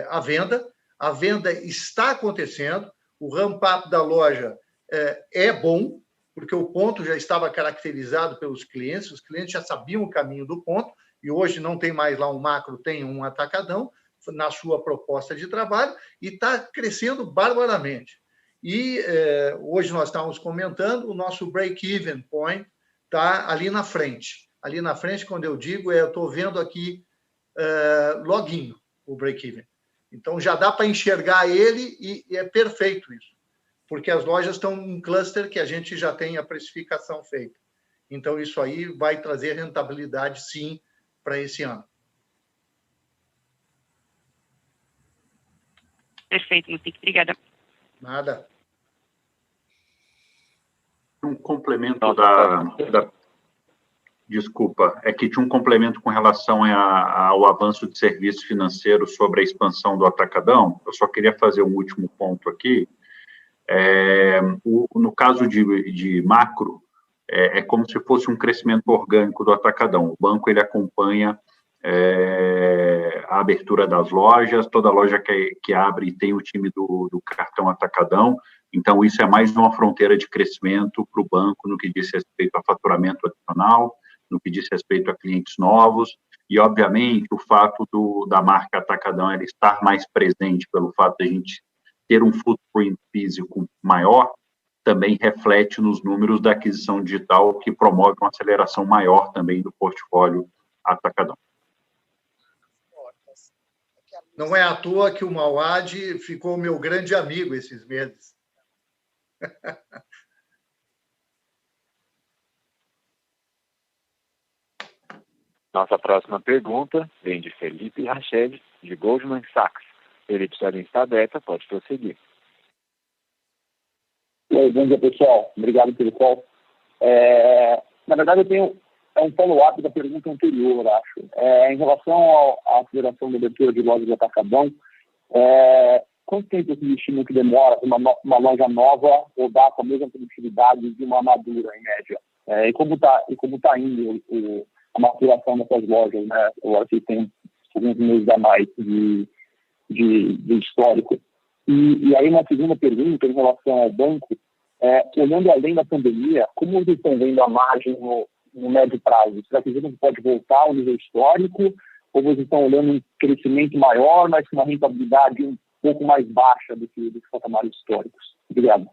a venda. A venda está acontecendo, o ramp-up da loja é bom, porque o ponto já estava caracterizado pelos clientes, os clientes já sabiam o caminho do ponto, e hoje não tem mais lá um macro, tem um Atacadão na sua proposta de trabalho, e está crescendo barbaramente. E hoje nós estávamos comentando, o nosso break-even point está ali na frente. Ali na frente, quando eu digo, eu estou vendo aqui loguinho, o break-even. Então, já dá para enxergar ele e é perfeito isso, porque as lojas estão em cluster que a gente já tem a precificação feita. Então, isso aí vai trazer rentabilidade, sim, para esse ano. Perfeito, Mutic. Obrigada. Nada. Um complemento Desculpa, é que tinha um complemento com relação ao avanço de serviços financeiros sobre a expansão do Atacadão. Eu só queria fazer um último ponto aqui. No caso de macro, é como se fosse um crescimento orgânico do Atacadão. O banco ele acompanha a abertura das lojas, toda loja que abre tem o time do cartão atacadão, então isso é mais uma fronteira de crescimento para o banco no que diz respeito a faturamento adicional, no que diz respeito a clientes novos, e obviamente o fato da marca Atacadão ela estar mais presente pelo fato de a gente ter um footprint físico maior, também reflete nos números da aquisição digital, que promove uma aceleração maior também do portfólio Atacadão. Não é à toa que o Mauad ficou meu grande amigo esses meses. Nossa próxima pergunta vem de Felipe Rached, de Goldman Sachs. Felipe, sua linha está aberta, pode prosseguir. Oi, bom dia, pessoal. Obrigado pelo call. Na verdade, eu tenho um follow-up da pergunta anterior, acho. Em relação à aceleração da abertura de lojas de Atacadão, quanto tempo vocês estimam que demora para uma loja nova rodar com a mesma produtividade de uma madura, em média? E como tá indo a maturação dessas lojas, né? Agora que tem alguns meses a mais de histórico. E aí, uma segunda pergunta em relação ao banco, olhando além da pandemia, como vocês estão vendo a margem no médio prazo? Será que você pode voltar ao nível histórico? Ou vocês estão olhando um crescimento maior, mas com uma rentabilidade um pouco mais baixa do que os patamares históricos? Obrigado.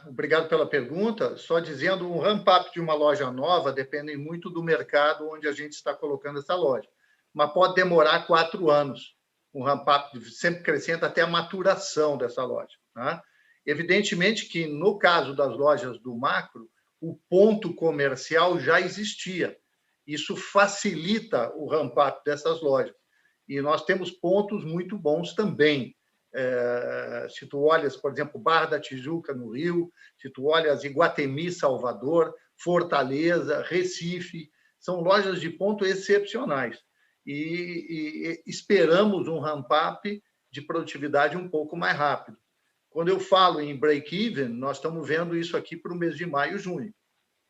Obrigado pela pergunta. Só dizendo, um ramp-up de uma loja nova depende muito do mercado onde a gente está colocando essa loja. Mas pode demorar 4 anos. Um ramp-up sempre crescendo até a maturação dessa loja. Tá? Evidentemente que, no caso das lojas do macro, o ponto comercial já existia. Isso facilita o ramp-up dessas lojas. E nós temos pontos muito bons também. Se tu olhas, por exemplo, Barra da Tijuca, no Rio, se tu olhas Iguatemi, Salvador, Fortaleza, Recife, são lojas de ponto excepcionais. E esperamos um ramp-up de produtividade um pouco mais rápido. Quando eu falo em break-even, nós estamos vendo isso aqui para o mês de maio, junho.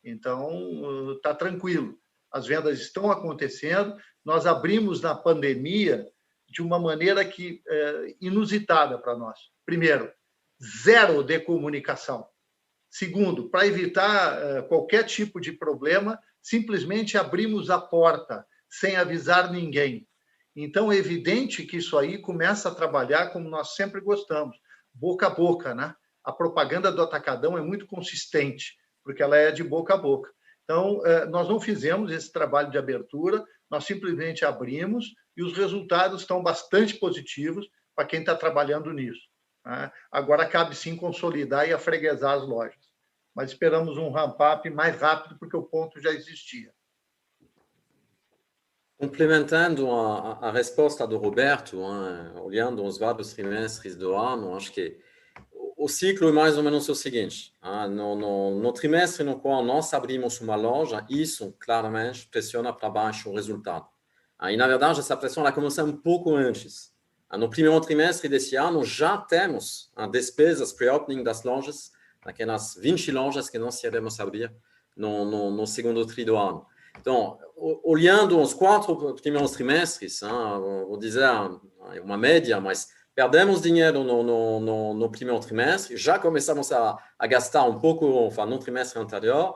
Então, está tranquilo. As vendas estão acontecendo. Nós abrimos na pandemia de uma maneira inusitada para nós. Primeiro, zero de comunicação. Segundo, para evitar qualquer tipo de problema, simplesmente abrimos a porta, sem avisar ninguém. Então, é evidente que isso aí começa a trabalhar como nós sempre gostamos, boca a boca, né? A propaganda do Atacadão é muito consistente, porque ela é de boca a boca. Então, nós não fizemos esse trabalho de abertura, nós simplesmente abrimos e os resultados estão bastante positivos para quem está trabalhando nisso. Né? Agora, cabe sim consolidar e afreguesar as lojas. Mas esperamos um ramp-up mais rápido, porque o ponto já existia. Complementando a resposta do Roberto, olhando os vários trimestres do ano, acho que o ciclo é mais ou menos o seguinte. No trimestre no qual nós abrimos uma loja, isso claramente pressiona para baixo o resultado. E, na verdade, essa pressão ela começa um pouco antes. No primeiro trimestre desse ano, já temos despesas pre-opening das lojas, aquelas 20 lojas que nós iremos abrir no segundo tri do ano. Então, olhando os 4 primeiros trimestres, vou dizer uma média, mas perdemos dinheiro no primeiro trimestre, já começamos a gastar um pouco no trimestre anterior,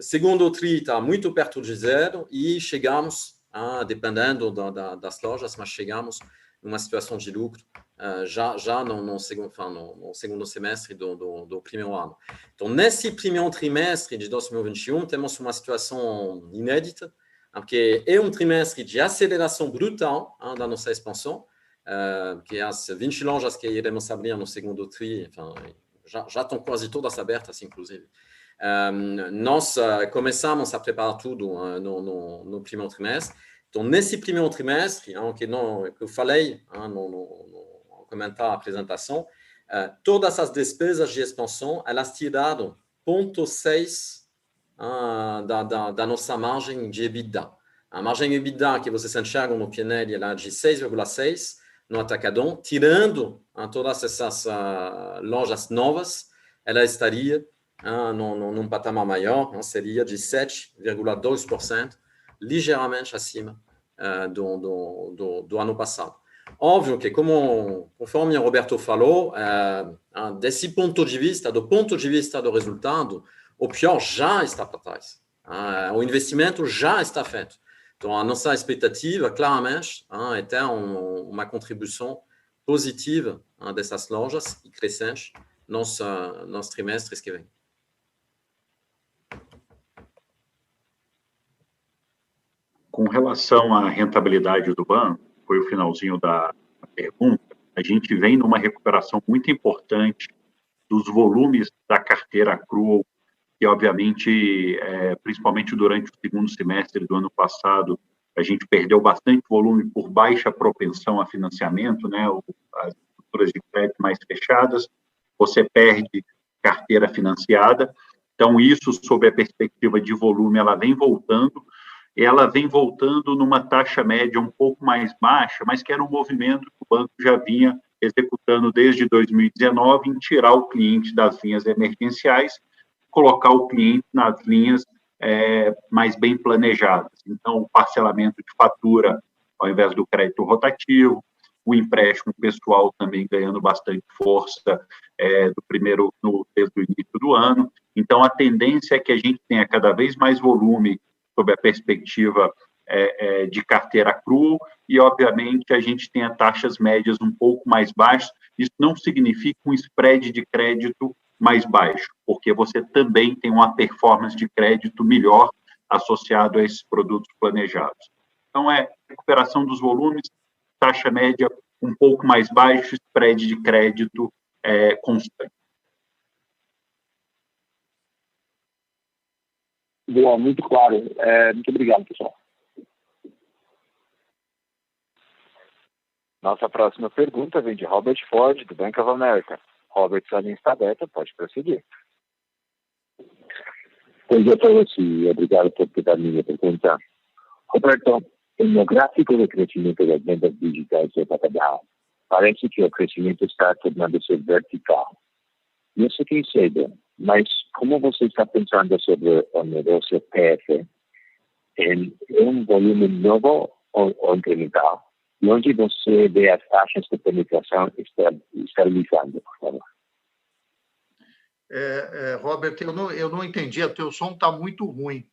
segundo tri está muito perto de zero e chegamos, dependendo das lojas, mas chegamos numa situação de lucro já no segundo semestre do primeiro ano. Então, nesse primeiro trimestre de 2021, temos uma situação inédita, porque é um trimestre de aceleração brutal da nossa expansão, que as 20 lojas que iremos abrir no segundo tri, já estão quase todas abertas, inclusive. Nós começamos a preparar tudo no primeiro trimestre. Então, nesse primeiro trimestre, que eu falei no comentário da apresentação, todas as despesas de expansão, elas tiraram 0,6 da nossa margem de EBITDA. A margem de EBITDA que vocês enxergam no PNL é de 6,6 no Atacadão, tirando todas essas lojas novas, ela estaria num patamar maior, seria de 7,2% ligeiramente acima do ano passado. Óbvio que, conforme o Roberto falou, desse ponto de vista, do resultado, o pior já está para trás. O investimento já está feito. Então, a nossa expectativa, claramente, é ter uma contribuição positiva dessas lojas e crescente nos trimestres que vêm. Com relação à rentabilidade do banco, foi o finalzinho da pergunta, a gente vem numa recuperação muito importante dos volumes da carteira accrual, que obviamente, principalmente durante o segundo semestre do ano passado, a gente perdeu bastante volume por baixa propensão a financiamento, né? As estruturas de crédito mais fechadas, você perde carteira financiada. Então, isso, sob a perspectiva de volume, ela vem voltando numa taxa média um pouco mais baixa, mas que era um movimento que o banco já vinha executando desde 2019 em tirar o cliente das linhas emergenciais, colocar o cliente nas linhas mais bem planejadas. Então, o parcelamento de fatura, ao invés do crédito rotativo, o empréstimo pessoal também ganhando bastante força desde o início do ano. Então, a tendência é que a gente tenha cada vez mais volume sob a perspectiva de carteira accrual e, obviamente, a gente tenha taxas médias um pouco mais baixas. Isso não significa um spread de crédito mais baixo, porque você também tem uma performance de crédito melhor associado a esses produtos planejados. Então, recuperação dos volumes, taxa média um pouco mais baixa, spread de crédito constante. Boa, muito claro. Muito obrigado, pessoal. Nossa próxima pergunta vem de Robert Ford, do Bank of America. Robert, sua linha está aberta, pode prosseguir. Bom dia a todos e obrigado por ter a minha pergunta. Roberto, no gráfico de crescimento das vendas digitais do Atacadão, parece que o crescimento está tornando-se vertical. Eu sei que é cedo, mas como você está pensando sobre o negócio PF? É um volume novo ou incremental? E onde você vê as taxas de penetração estabilizando, por favor? Robert, eu não entendi. O teu som está muito ruim,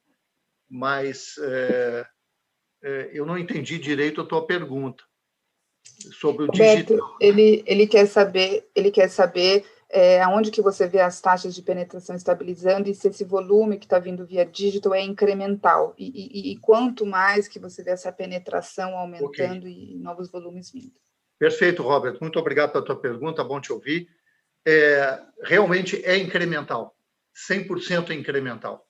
mas eu não entendi direito a tua pergunta sobre o Roberto, digital. Ele quer saber aonde que você vê as taxas de penetração estabilizando e se esse volume que está vindo via digital é incremental. E quanto mais que você vê essa penetração aumentando e novos volumes vindo. Perfeito, Robert. Muito obrigado pela tua pergunta, bom te ouvir. Realmente é incremental, 100% incremental.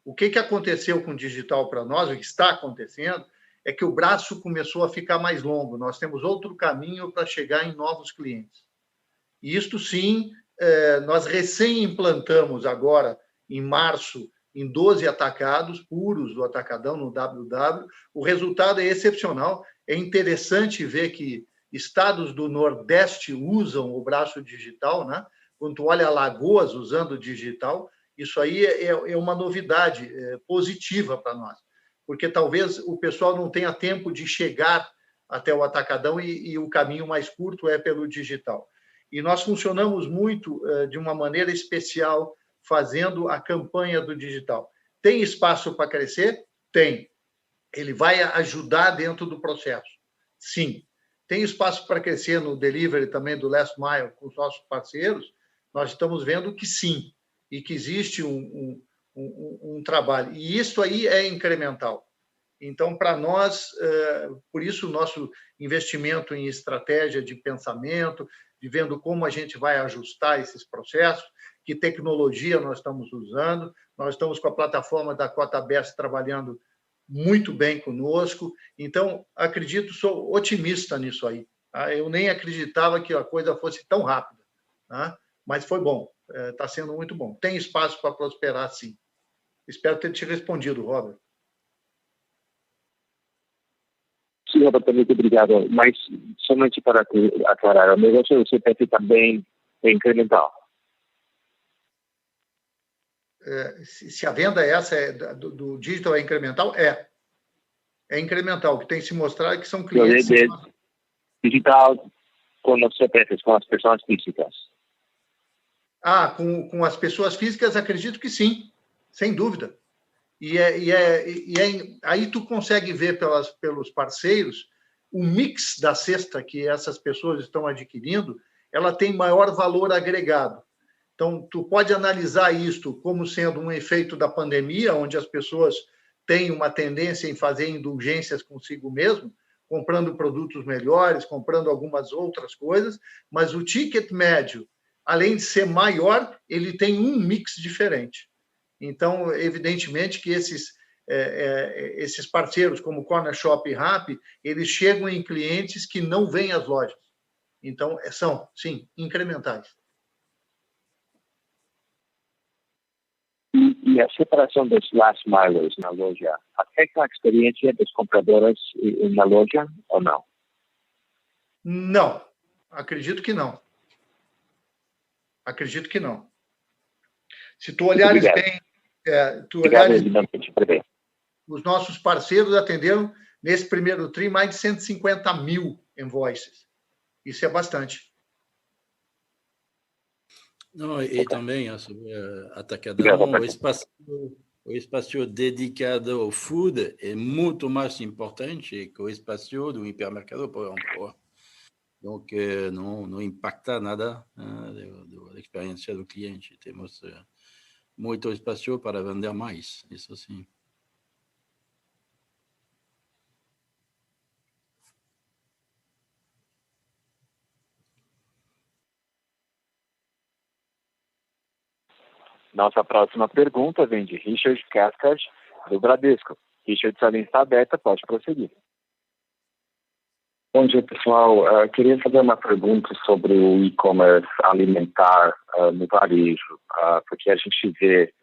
O que aconteceu com o digital para nós, o que está acontecendo, é que o braço começou a ficar mais longo. Nós temos outro caminho para chegar em novos clientes. E isto, sim, nós recém-implantamos agora, em março, em 12 atacados puros do Atacadão, no WW. O resultado é excepcional. É interessante ver que estados do Nordeste usam o braço digital, né? Quando tu olha Alagoas usando o digital, isso aí é uma novidade positiva para nós, porque talvez o pessoal não tenha tempo de chegar até o Atacadão e o caminho mais curto é pelo digital. E nós funcionamos muito de uma maneira especial fazendo a campanha do digital. Tem espaço para crescer? Tem. Ele vai ajudar dentro do processo. Sim. Tem espaço para crescer no delivery também do Last Mile com os nossos parceiros? Nós estamos vendo que sim, e que existe um trabalho. E isso aí é incremental. Então, para nós, por isso o nosso investimento em estratégia de pensamento, de vendo como a gente vai ajustar esses processos, que tecnologia nós estamos usando. Nós estamos com a plataforma da Cotabest trabalhando muito bem conosco. Então, acredito, sou otimista nisso aí. Tá? Eu nem acreditava que a coisa fosse tão rápida, tá? Mas foi bom, está sendo muito bom. Tem espaço para prosperar, sim. Espero ter te respondido, Robert. Sim, Roberto, muito obrigado. Mas, somente para aclarar, o negócio do CPF também é incremental. Se a venda é essa do digital é incremental, é. É incremental. O que tem que se mostrar é que são clientes... Digital com os CPFs, com as pessoas físicas. Com as pessoas físicas, acredito que sim, sem dúvida. Aí tu consegue ver pelos parceiros o mix da cesta que essas pessoas estão adquirindo, ela tem maior valor agregado. Então, tu pode analisar isto como sendo um efeito da pandemia, onde as pessoas têm uma tendência em fazer indulgências consigo mesmo, comprando produtos melhores, comprando algumas outras coisas, mas o ticket médio, além de ser maior, ele tem um mix diferente. Então, evidentemente que esses parceiros, como Corner Shop e Rappi, eles chegam em clientes que não vêm às lojas. Então, são, sim, incrementais. E a separação dos last milers na loja afeta a experiência dos compradores na loja ou não? Não, acredito que não. Acredito que não. Se tu olhares bem, os nossos parceiros atenderam, nesse primeiro TRI, mais de 150 mil invoices. Isso é bastante. Não, e também sobre Atacadão, o espaço dedicado ao food é muito mais importante que o espaço do hipermercado, por exemplo. Donc, não impacta nada da experiência do cliente. Temos muito espaço para vender mais, isso sim. Nossa próxima pergunta vem de Richard Cathcart, do Bradesco. Richard, sua linha está aberta, pode prosseguir. Bom dia, pessoal. Queria fazer uma pergunta sobre o e-commerce alimentar no varejo, porque a gente vê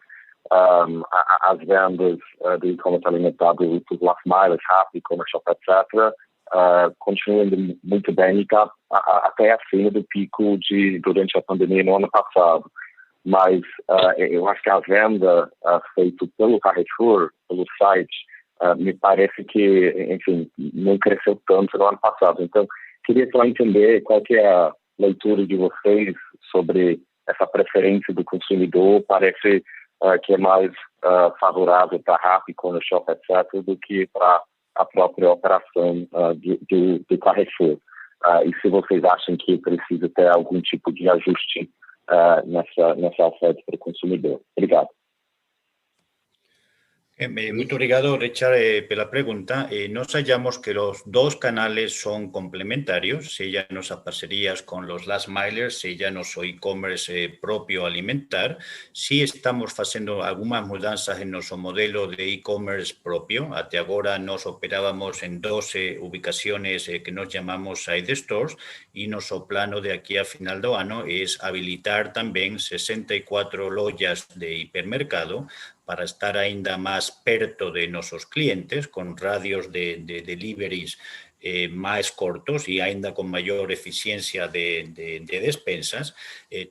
as vendas do e-commerce alimentar do last mile, Rappi, Commerce Shop, etc., continuam indo muito bem e está até acima do pico durante a pandemia no ano passado. Mas eu acho que a venda feita pelo Carrefour, pelo site, me parece que, enfim, não cresceu tanto no ano passado. Então, queria só entender qual que é a leitura de vocês sobre essa preferência do consumidor. Parece que é mais favorável para Rappi, Corner Shop, etc., do que para a própria operação do Carrefour. E se vocês acham que precisa ter algum tipo de ajuste nessa oferta para o consumidor. Obrigado. Muito obrigado, Richard, pela pregunta. Nos hallamos que los dos canales son complementarios, seja nuestras parcerías con los last milers, seja nuestro e-commerce propio alimentar. Sí estamos haciendo algunas mudanzas en nuestro modelo de e-commerce propio. Hasta ahora nos operábamos en 12 ubicaciones que nos llamamos side stores y nuestro plano de aquí a final de año es habilitar también 64 lojas de hipermercado para estar ainda más perto de nuestros clientes, con radios de deliveries más cortos y ainda con mayor eficiencia de despensas.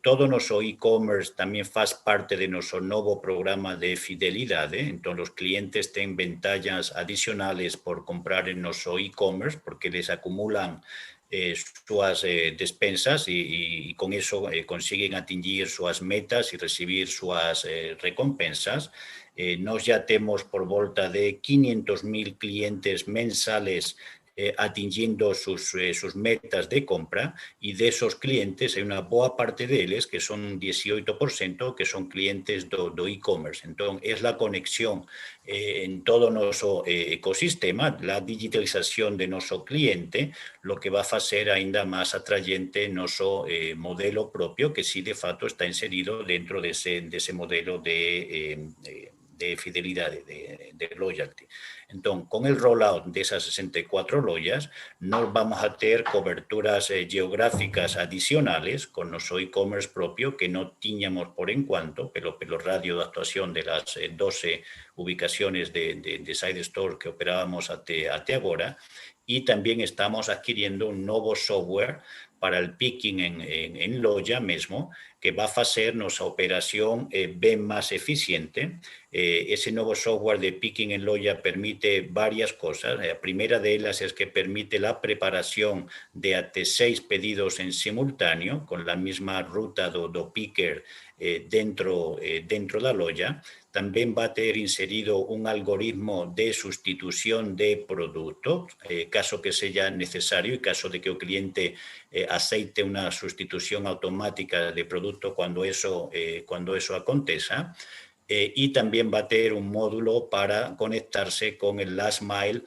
Todo nuestro e-commerce también faz parte de nuestro nuevo programa de fidelidad. Entonces, los clientes tienen ventajas adicionales por comprar en nuestro e-commerce porque les acumulan sus despensas y con eso consiguen atingir sus metas y recibir sus recompensas. Nos ya tenemos por volta de 500.000 clientes mensales atingiendo sus metas de compra, y de esos clientes hay una boa parte de ellos, que son un 18%, que son clientes do e-commerce. Entonces, es la conexión en todo nuestro ecosistema, la digitalización de nuestro cliente, lo que va a hacer ainda más atrayente nuestro modelo propio, que sí de facto está inserido dentro de ese modelo de fidelidad, de loyalty. Entonces, con el rollout de esas 64 lojas, nos vamos a tener coberturas geográficas adicionales con nuestro e-commerce propio, que no teníamos por enquanto, pero radio de actuación de las 12 ubicaciones de side store que operábamos hasta ahora. Y también estamos adquiriendo un nuevo software para o picking em loja mesmo, que vai fazer nossa operação bem mais eficiente. Esse novo software de picking em loja permite várias coisas. A primeira delas é que permite a preparação de até 6 pedidos em simultâneo, com a mesma ruta do picker dentro da loja. Também vai ter inserido um algoritmo de substituição de produto, caso que seja necessário e caso de que o cliente aceite uma substituição automática de produto quando isso aconteça. Y también va a tener un módulo para conectarse con el last mile,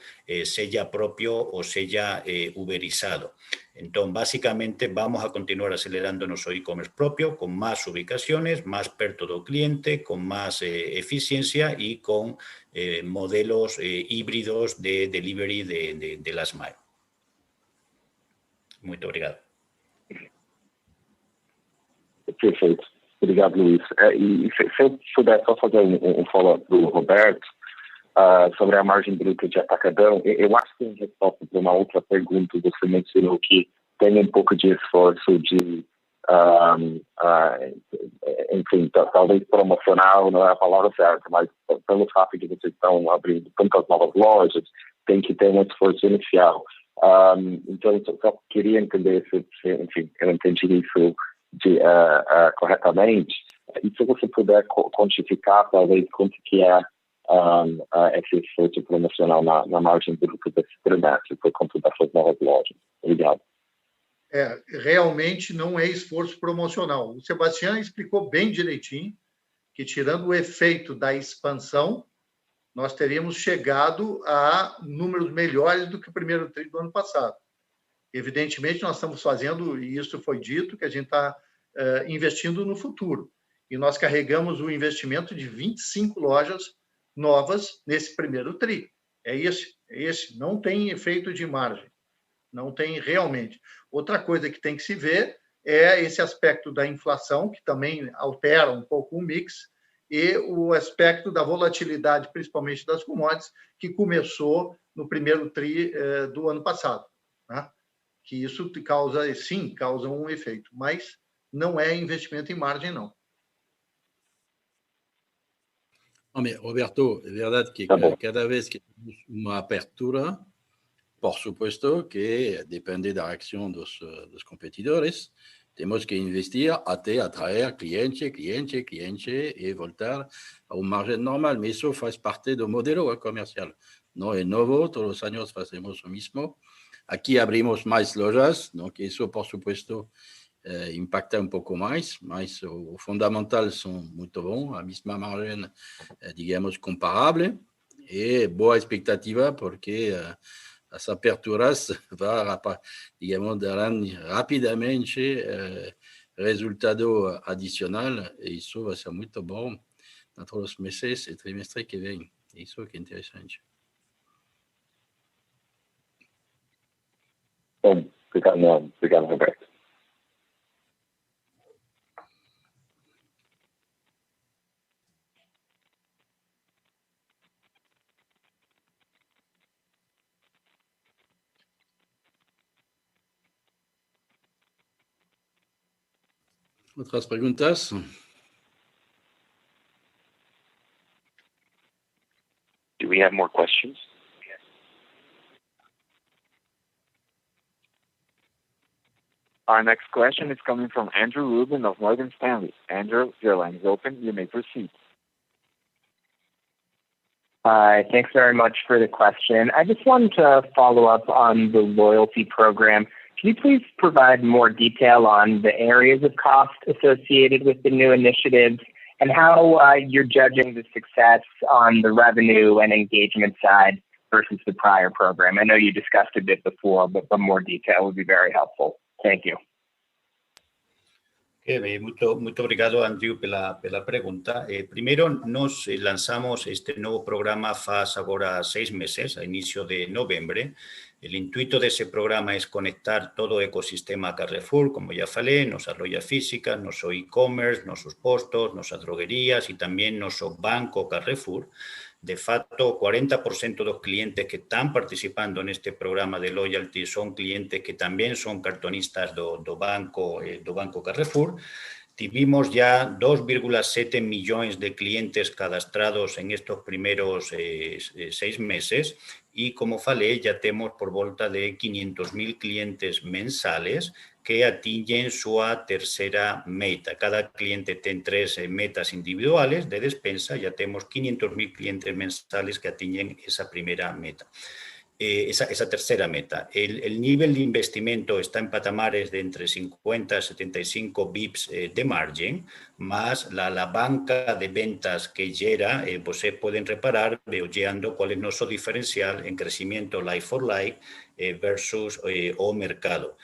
sea propio o sea uberizado. Entonces, básicamente, vamos a continuar acelerando nuestro e-commerce propio con más ubicaciones, más perto del cliente, con más eficiencia y con modelos híbridos de delivery de last mile. Muito obrigado. Perfeito. Obrigado, Luiz. E se eu puder só fazer um follow-up do Roberto sobre a margem bruta de atacadão, eu acho que em resposta para uma outra pergunta, você mencionou que tem um pouco de esforço de, enfim, talvez promocional, não é a palavra certa, mas pelo fato de vocês estão abrindo tantas novas lojas, tem que ter um esforço inicial. Então, eu só queria entender se, enfim, eu entendi isso corretamente, e se você puder quantificar, talvez, quanto que é esse esforço promocional na margem bruta desse trimestre, por conta dessas novas lojas. Obrigado. Realmente não é esforço promocional. O Sebastião explicou bem direitinho que, tirando o efeito da expansão, nós teríamos chegado a números melhores do que o primeiro tri do ano passado. Evidentemente, nós estamos fazendo, e isso foi dito, que a gente está investindo no futuro. E nós carregamos o investimento de 25 lojas novas nesse primeiro tri. É esse. Não tem efeito de margem. Não tem realmente. Outra coisa que tem que se ver é esse aspecto da inflação, que também altera um pouco o mix, e o aspecto da volatilidade, principalmente das commodities, que começou no primeiro tri do ano passado, né? Que isso causa um efeito, mas não é investimento em margem, não. Roberto, é verdade que cada vez que temos uma apertura, por supuesto que depende da reação dos competidores, temos que investir até atrair cliente e voltar a uma margem normal, mas isso faz parte do modelo comercial. Não é novo, todos os anos fazemos o mesmo. Aqui abrimos mais lojas, então isso, por supuesto, impacta um pouco mais, mas o fundamental são muito bons, a mesma margem, digamos, comparável, e boa expectativa, porque as aperturas digamos, darão rapidamente resultado adicional, e isso vai ser muito bom em todos os meses e trimestre que vem. Isso que é interessante. Bom, obrigado, Roberto. Outras perguntas? Do we have more questions? Our next question is coming from Andrew Rubin of Morgan Stanley. Andrew, your line is open. You may proceed. Hi, thanks very much for the question. I just wanted to follow up on the loyalty program. Can you please provide more detail on the areas of cost associated with the new initiatives and how you're judging the success on the revenue and engagement side versus the prior program? I know you discussed a bit before, but more detail would be very helpful. Thank you. Muito obrigado, Andrew, pela pergunta. Primeiro, nós lançamos este novo programa faz agora 6 meses, a início de novembro. El intuito de ese programa es conectar todo o ecosistema Carrefour, como ya falei, nossas lojas físicas, nosso e-commerce, nosos postos, nossas droguerías y también nosso banco Carrefour. De facto, 40% dos clientes que están participando en este programa de loyalty son clientes que también son cartonistas do banco Carrefour. Tivemos ya 2,7 millones de clientes cadastrados en estos primeros 6 meses y, como falei, ya tenemos por volta de 500,000 clientes mensales que atingen su tercera meta. Cada cliente tiene 3 metas individuales de despensa, ya tenemos 500,000 clientes mensales que atingen esa primera meta. Esa tercera meta. El nivel de investimento está en patamares de entre 50 y 75 bips de margen, más la banca de ventas que gera, ustedes pueden reparar veojeando cuál es nuestro diferencial en crecimiento like for like versus o mercado.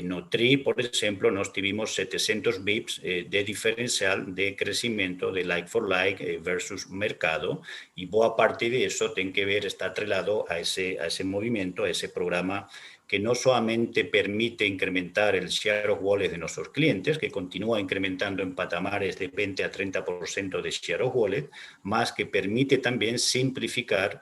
No TRI, por ejemplo, nos tuvimos 700 bips de diferencial de crecimiento de like for like versus mercado, y boa parte de eso tiene que ver, está atrelado a ese movimiento, a ese programa que no solamente permite incrementar el share of wallet de nuestros clientes, que continúa incrementando en patamares de 20 a 30% de share of wallet, más que permite también simplificar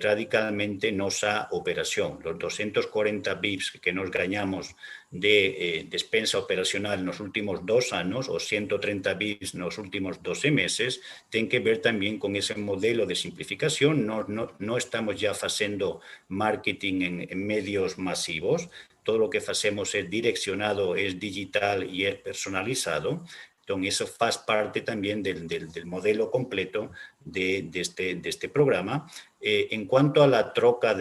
radicalmente nuestra operación. Los 240 bips que nos ganamos de despensa operacional en los últimos 2 años o 130 bips en los últimos 12 meses, tienen que ver también con ese modelo de simplificación. No estamos ya haciendo marketing en medios masivos. Todo lo que hacemos es direccionado, es digital y es personalizado. Entonces, eso hace parte también del modelo completo de este programa. En cuanto a la troca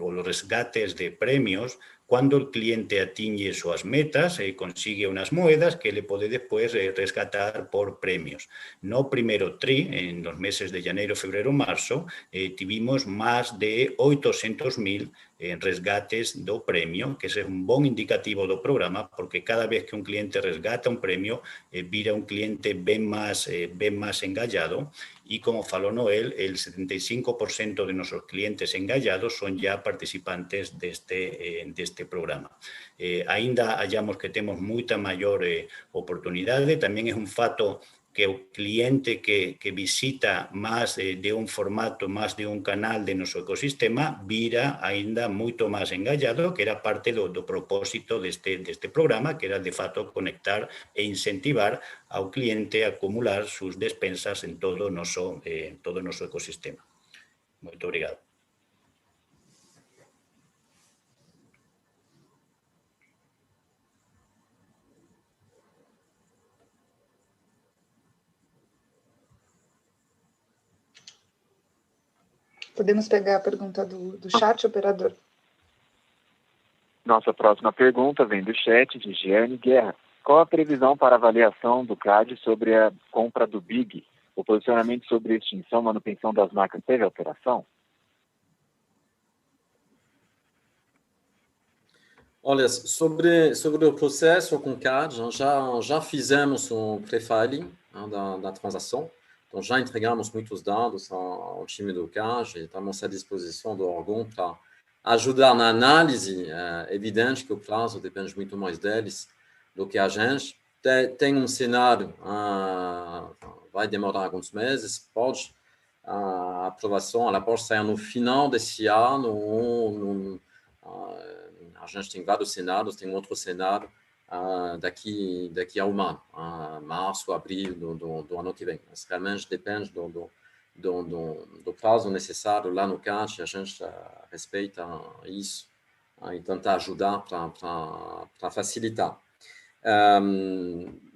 o los resgates de premios, cuando el cliente atinge sus metas, consigue unas moedas que le puede después resgatar por premios. No primero TRI, en los meses de enero, febrero, marzo, tuvimos más de 800,000 resgates do premio, que es un buen indicativo do programa, porque cada vez que un cliente resgata un premio, vira un cliente bien más engallado. Y como faló Noel, el 75% de nuestros clientes engallados son ya participantes de este programa. Ainda hallamos que tenemos mucha mayor oportunidad. También es un fato que el cliente que visita más de un formato, más de un canal de nuestro ecosistema, vira ainda mucho más engallado, que era parte do propósito de este programa, que era de facto conectar e incentivar al cliente a acumular sus despensas en todo nuestro ecosistema. Muy obrigado. Podemos pegar a pergunta do chat, operador? Nossa próxima pergunta vem do chat de Giane Guerra. Qual a previsão para a avaliação do CAD sobre a compra do BIG? O posicionamento sobre extinção e manutenção das marcas teve alteração? Olha, sobre o processo com o CAD, já fizemos um pré-filing da transação. Então, já entregamos muitos dados ao time do CAD e estamos à disposição do órgão para ajudar na análise. É evidente que o prazo depende muito mais deles do que a gente. Tem um cenário, vai demorar alguns meses, pode a aprovação, ela pode sair no final desse ano, a gente tem vários cenários, tem outro cenário daqui a um ano, março, abril do ano que vem. Mas realmente depende do prazo necessário lá no CAD, a gente respeita isso e tenta ajudar para facilitar.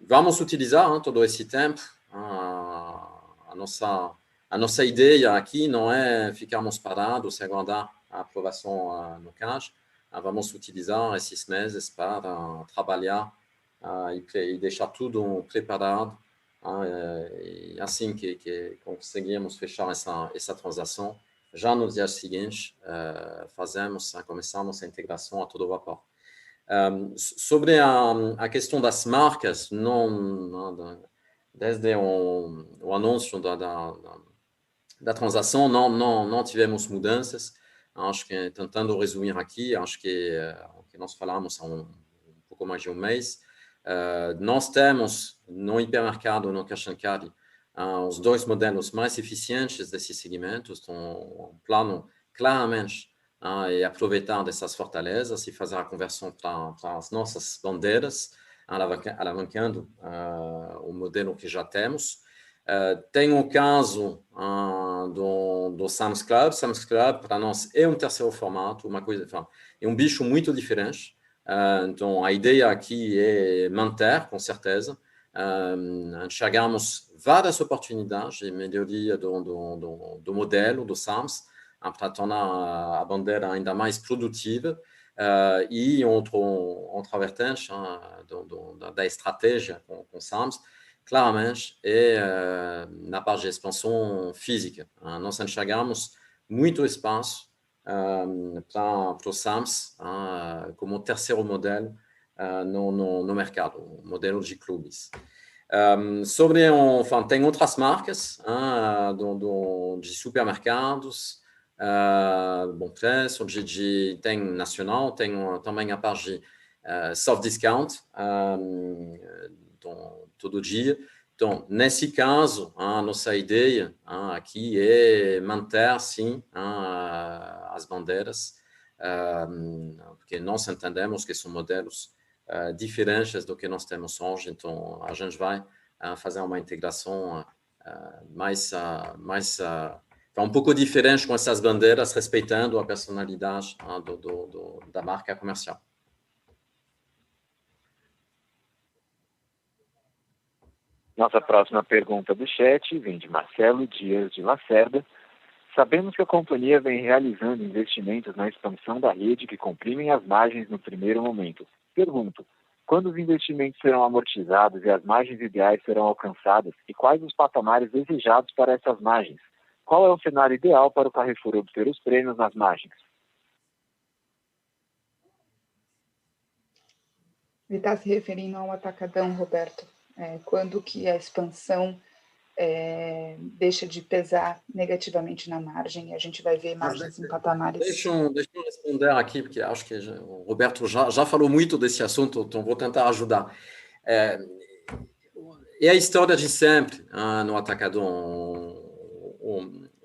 Vamos utilizar todo esse tempo. A nossa ideia aqui não é ficarmos parados e aguardar a aprovação no CAD. Vamos utilizar esses meses para trabalhar e deixar tudo preparado. E assim que conseguimos fechar essa transação, já no dia seguinte, começamos a integração a todo vapor. Sobre a questão das marcas, desde o anúncio da transação, não tivemos mudanças. Acho que, tentando resumir aqui, acho que nós falamos há um pouco mais de um mês, nós temos no hipermercado, no cash and carry, os dois modelos mais eficientes desses segmentos, então, um plano claramente e aproveitar dessas fortalezas e fazer a conversão para as nossas bandeiras, alavancando o modelo que já temos. Tem o caso do Sam's Club. Sam's Club, para nós, é um terceiro formato, uma coisa, é um bicho muito diferente. Então, a ideia aqui é manter, com certeza. Enxergamos várias oportunidades de melhoria do modelo do Sam's, para tornar a bandeira ainda mais produtiva. E outra vertente da estratégia com Sam's, claramente, é na parte de expansão física. Nós enxergamos muito espaço para o Sam's como terceiro modelo no mercado, o modelo de clubes. Tem outras marcas de supermercados, Bom Preço, tem nacional, tem também a parte de soft discount, todo dia. Então, nesse caso, a nossa ideia aqui é manter, sim, as bandeiras, porque nós entendemos que são modelos diferentes do que nós temos hoje. Então, a gente vai fazer uma integração um pouco diferente com essas bandeiras, respeitando a personalidade da marca comercial. Nossa próxima pergunta do chat vem de Marcelo Dias de Lacerda. Sabemos que a companhia vem realizando investimentos na expansão da rede que comprimem as margens no primeiro momento. Pergunto, quando os investimentos serão amortizados e as margens ideais serão alcançadas e quais os patamares desejados para essas margens? Qual é o cenário ideal para o Carrefour obter os prêmios nas margens? Ele está se referindo ao atacadão, Roberto. Quando que a expansão deixa de pesar negativamente na margem e a gente vai ver margens em patamares. Deixa eu responder aqui, porque acho que o Roberto já falou muito desse assunto, então vou tentar ajudar. É a história de sempre no atacadão.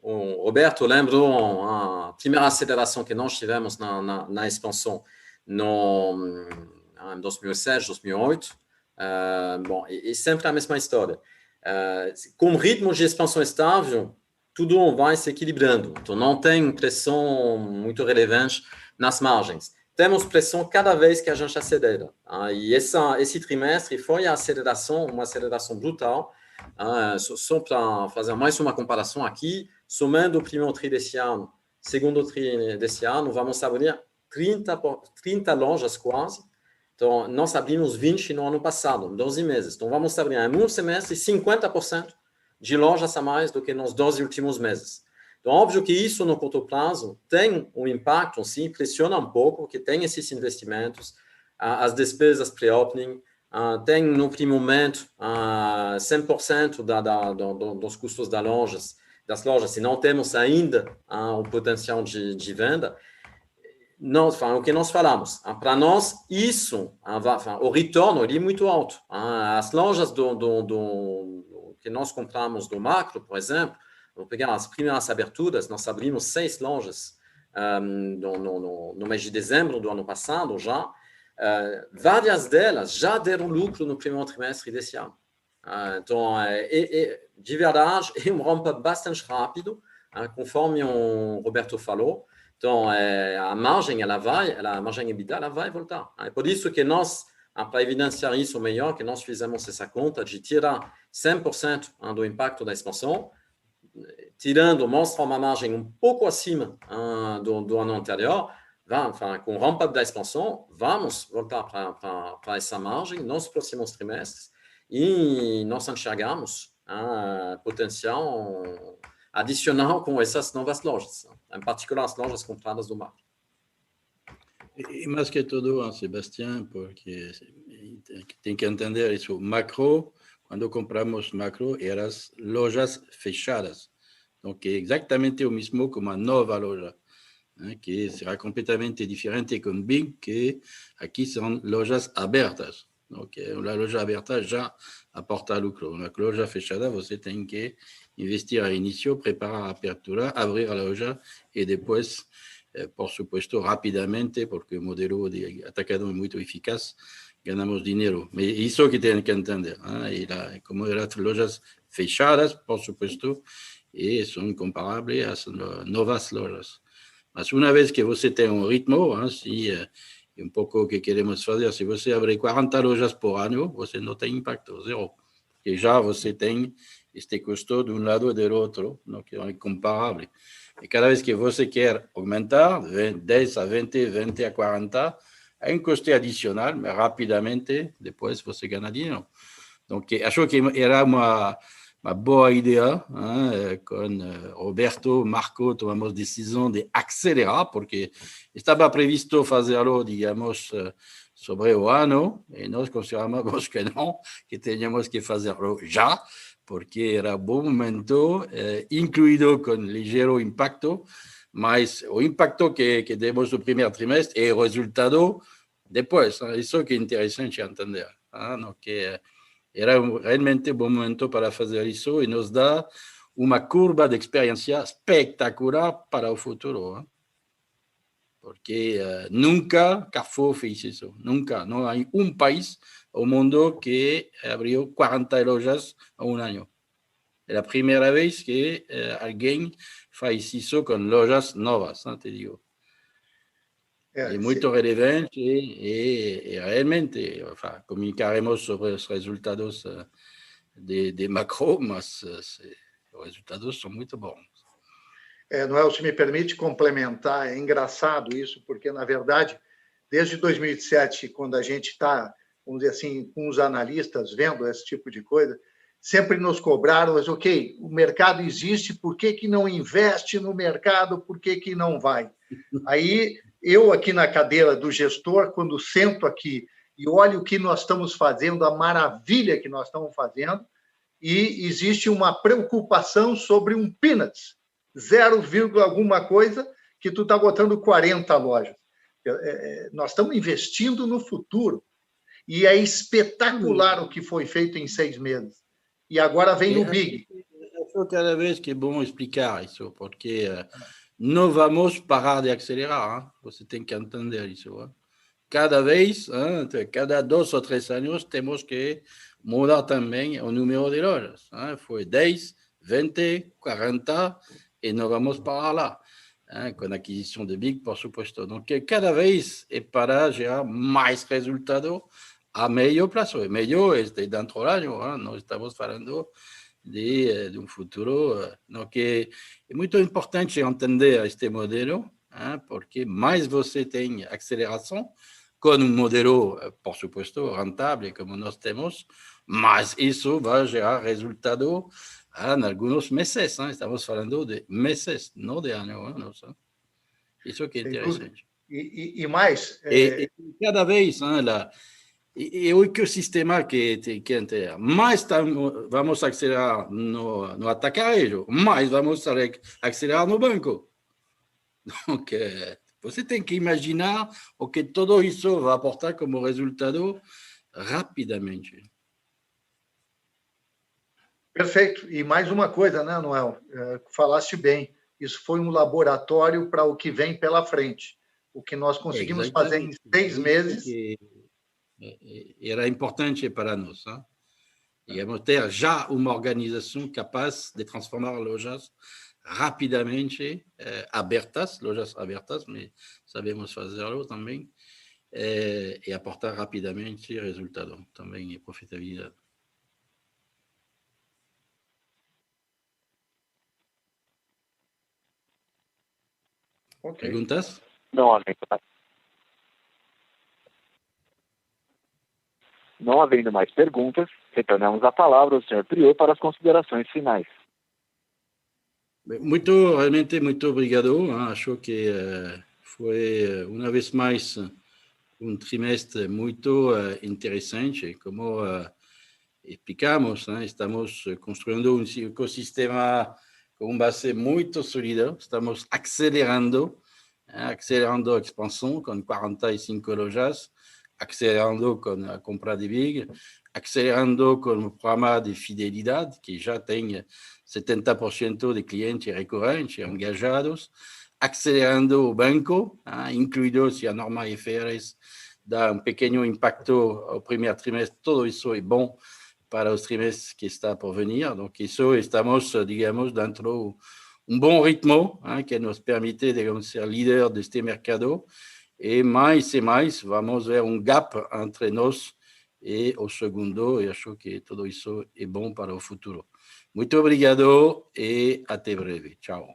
O Roberto lembrou a primeira aceleração que nós tivemos na expansão em 2007, 2008. E sempre a mesma história. Com ritmo de expansão estável, tudo vai se equilibrando. Então, não tem pressão muito relevante nas margens. Temos pressão cada vez que a gente acelera. E esse trimestre foi uma aceleração brutal. Só para fazer mais uma comparação aqui, somando o primeiro tri desse ano, segundo tri desse ano, vamos abrir 30 lojas quase. Então, nós abrimos 20 no ano passado, em 12 meses. Então, vamos abrir em um semestre 50% de lojas a mais do que nos 12 últimos meses. Então, óbvio que isso, no curto prazo, tem um impacto, sim, pressiona um pouco, porque tem esses investimentos, as despesas pré-opening, tem, no primeiro momento, 100% dos custos das lojas, e não temos ainda o potencial de venda. O que nós falamos, para nós, isso, o retorno é muito alto. As lojas que nós compramos do Macro, por exemplo, vou pegar as primeiras aberturas, nós abrimos 6 lojas no mês de dezembro do ano passado já. Várias delas já deram lucro no primeiro trimestre desse ano. Então, de verdade, é um ramp-up bastante rápido, conforme o Roberto falou. Então, a margem, a margem EBITDA, ela vai voltar. É por isso que nós, para evidenciar isso melhor, que nós fizemos essa conta de tirar 100% do impacto da expansão, mostra uma margem um pouco acima do ano anterior. Com o ramp-up da expansão, vamos voltar para essa margem nos próximos trimestres e nós enxergamos potencial adicional com essas novas lojas, em particular as lojas compradas do Macro. E mais que tudo, Sebastião, porque tem que entender isso. Macro, quando compramos Macro, eram as lojas fechadas. Então, é exatamente o mesmo que uma nova loja. que será completamente diferente com Big, que aqui são lojas abertas. Okay? A loja aberta já aporta lucro. Na loja fechada, você tem que investir a início, preparar a apertura, abrir a loja e depois, por supuesto, rapidamente, porque o modelo de atacadão é muito eficaz, ganhamos dinheiro. Mas isso que tem que entender. E como as lojas fechadas, por supuesto, e são incomparáveis às novas lojas. Mas uma vez que você tem um ritmo, um pouco o que queremos fazer, se você abre 40 lojas por ano, você não tem impacto, zero. Porque já você tem este custo de um lado e do outro, não, que é incomparável. E cada vez que você quer aumentar, 10 a 20, 20 a 40, é um custo adicional, mas rapidamente, depois você ganha dinheiro. Então, acho que era uma boa ideia, com Roberto, Marco, tomamos decisão de acelerar, porque estava previsto fazê-lo, digamos, sobre o ano, e nós consideramos que não, que tínhamos que fazê-lo já, porque era bom momento, incluído com ligeiro impacto, mas o impacto que temos no primeiro trimestre e o resultado depois. Isso que é interessante entender, que era realmente bom momento para fazer isso e nos dá uma curva de experiência espetacular para o futuro. Porque nunca Carrefour fez isso. Nunca. Não há um país no mundo que abriu 40 lojas em um ano. É a primeira vez que alguém faz isso com lojas novas, te digo. É muito relevante e realmente comunicaremos sobre os resultados de macro, mas os resultados são muito bons. Noel, se me permite complementar, é engraçado isso, porque, na verdade, desde 2007, quando a gente está, vamos dizer assim, com os analistas vendo esse tipo de coisa, sempre nos cobraram, mas, ok, o mercado existe, por que não investe no mercado, por que não vai? Aí, eu aqui na cadeira do gestor, quando sento aqui e olho o que nós estamos fazendo, a maravilha que nós estamos fazendo, e existe uma preocupação sobre um peanuts, 0, alguma coisa, que tu está botando 40 lojas. Nós estamos investindo no futuro, e é espetacular o que foi feito em 6 meses. E agora vem o Big. Cada vez que é bom explicar isso, porque não vamos parar de acelerar, você tem que entender isso. Cada vez, cada 2 ou 3 anos, temos que mudar também o número de lojas. Foi 10, 20, 40, e não vamos parar lá. Com a aquisição de Big, por supuesto. Então, cada vez é para gerar mais resultado a médio prazo. E médio é dentro do ano, nós estamos falando de um futuro que é muito importante entender este modelo, porque mais você tem aceleração com um modelo, por supuesto, rentável, como nós temos, mas isso vai gerar resultado em alguns meses. Estamos falando de meses, não de anos. Isso que é interessante. E mais... E cada vez, e o ecossistema que entender. Mais vamos acelerar no atacarejo, mais vamos acelerar no banco. Então, você tem que imaginar o que tudo isso vai aportar como resultado rapidamente. Perfeito. E mais uma coisa, né, Noel? Falaste bem. Isso foi um laboratório para o que vem pela frente. O que nós conseguimos fazer em 6 meses... Era importante para nós. Digamos, ter já uma organização capaz de transformar lojas rapidamente abertas, lojas abertas, mas sabemos fazê-lo também, e aportar rapidamente resultado também e profitabilidade. Okay. Perguntas? Não, não havendo mais perguntas, retornamos a palavra ao senhor Prior para as considerações finais. Realmente muito obrigado. Acho que foi, uma vez mais, um trimestre muito interessante. Como explicamos, estamos construindo um ecossistema com base muito sólida, estamos acelerando acelerando a expansão com 45 lojas, acelerando com a compra de Big, acelerando com o programa de fidelidade, que já tem 70% de clientes recorrentes engajados, acelerando o banco, incluído se a norma IFRS dá pequeno impacto ao primeiro trimestre, tudo isso é bom para os trimestres que está por venir. Então, isso estamos, digamos, dentro bom ritmo, que nos permite, digamos, ser líder deste mercado, e mais vamos ver gap entre nós e o segundo, e acho que tudo isso é bom para o futuro. Muito obrigado e até breve. Tchau.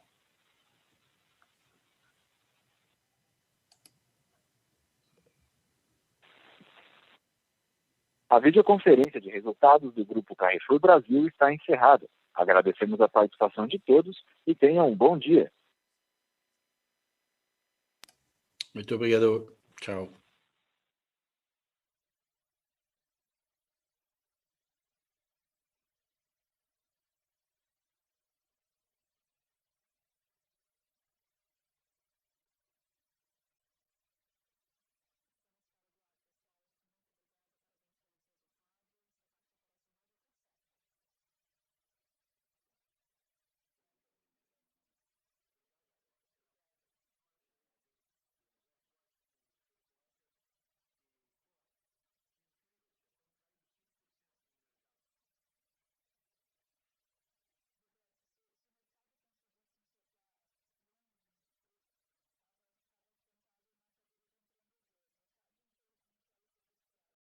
A videoconferência de resultados do Grupo Carrefour Brasil está encerrada. Agradecemos a participação de todos e tenham um bom dia. Muito obrigado. Tchau.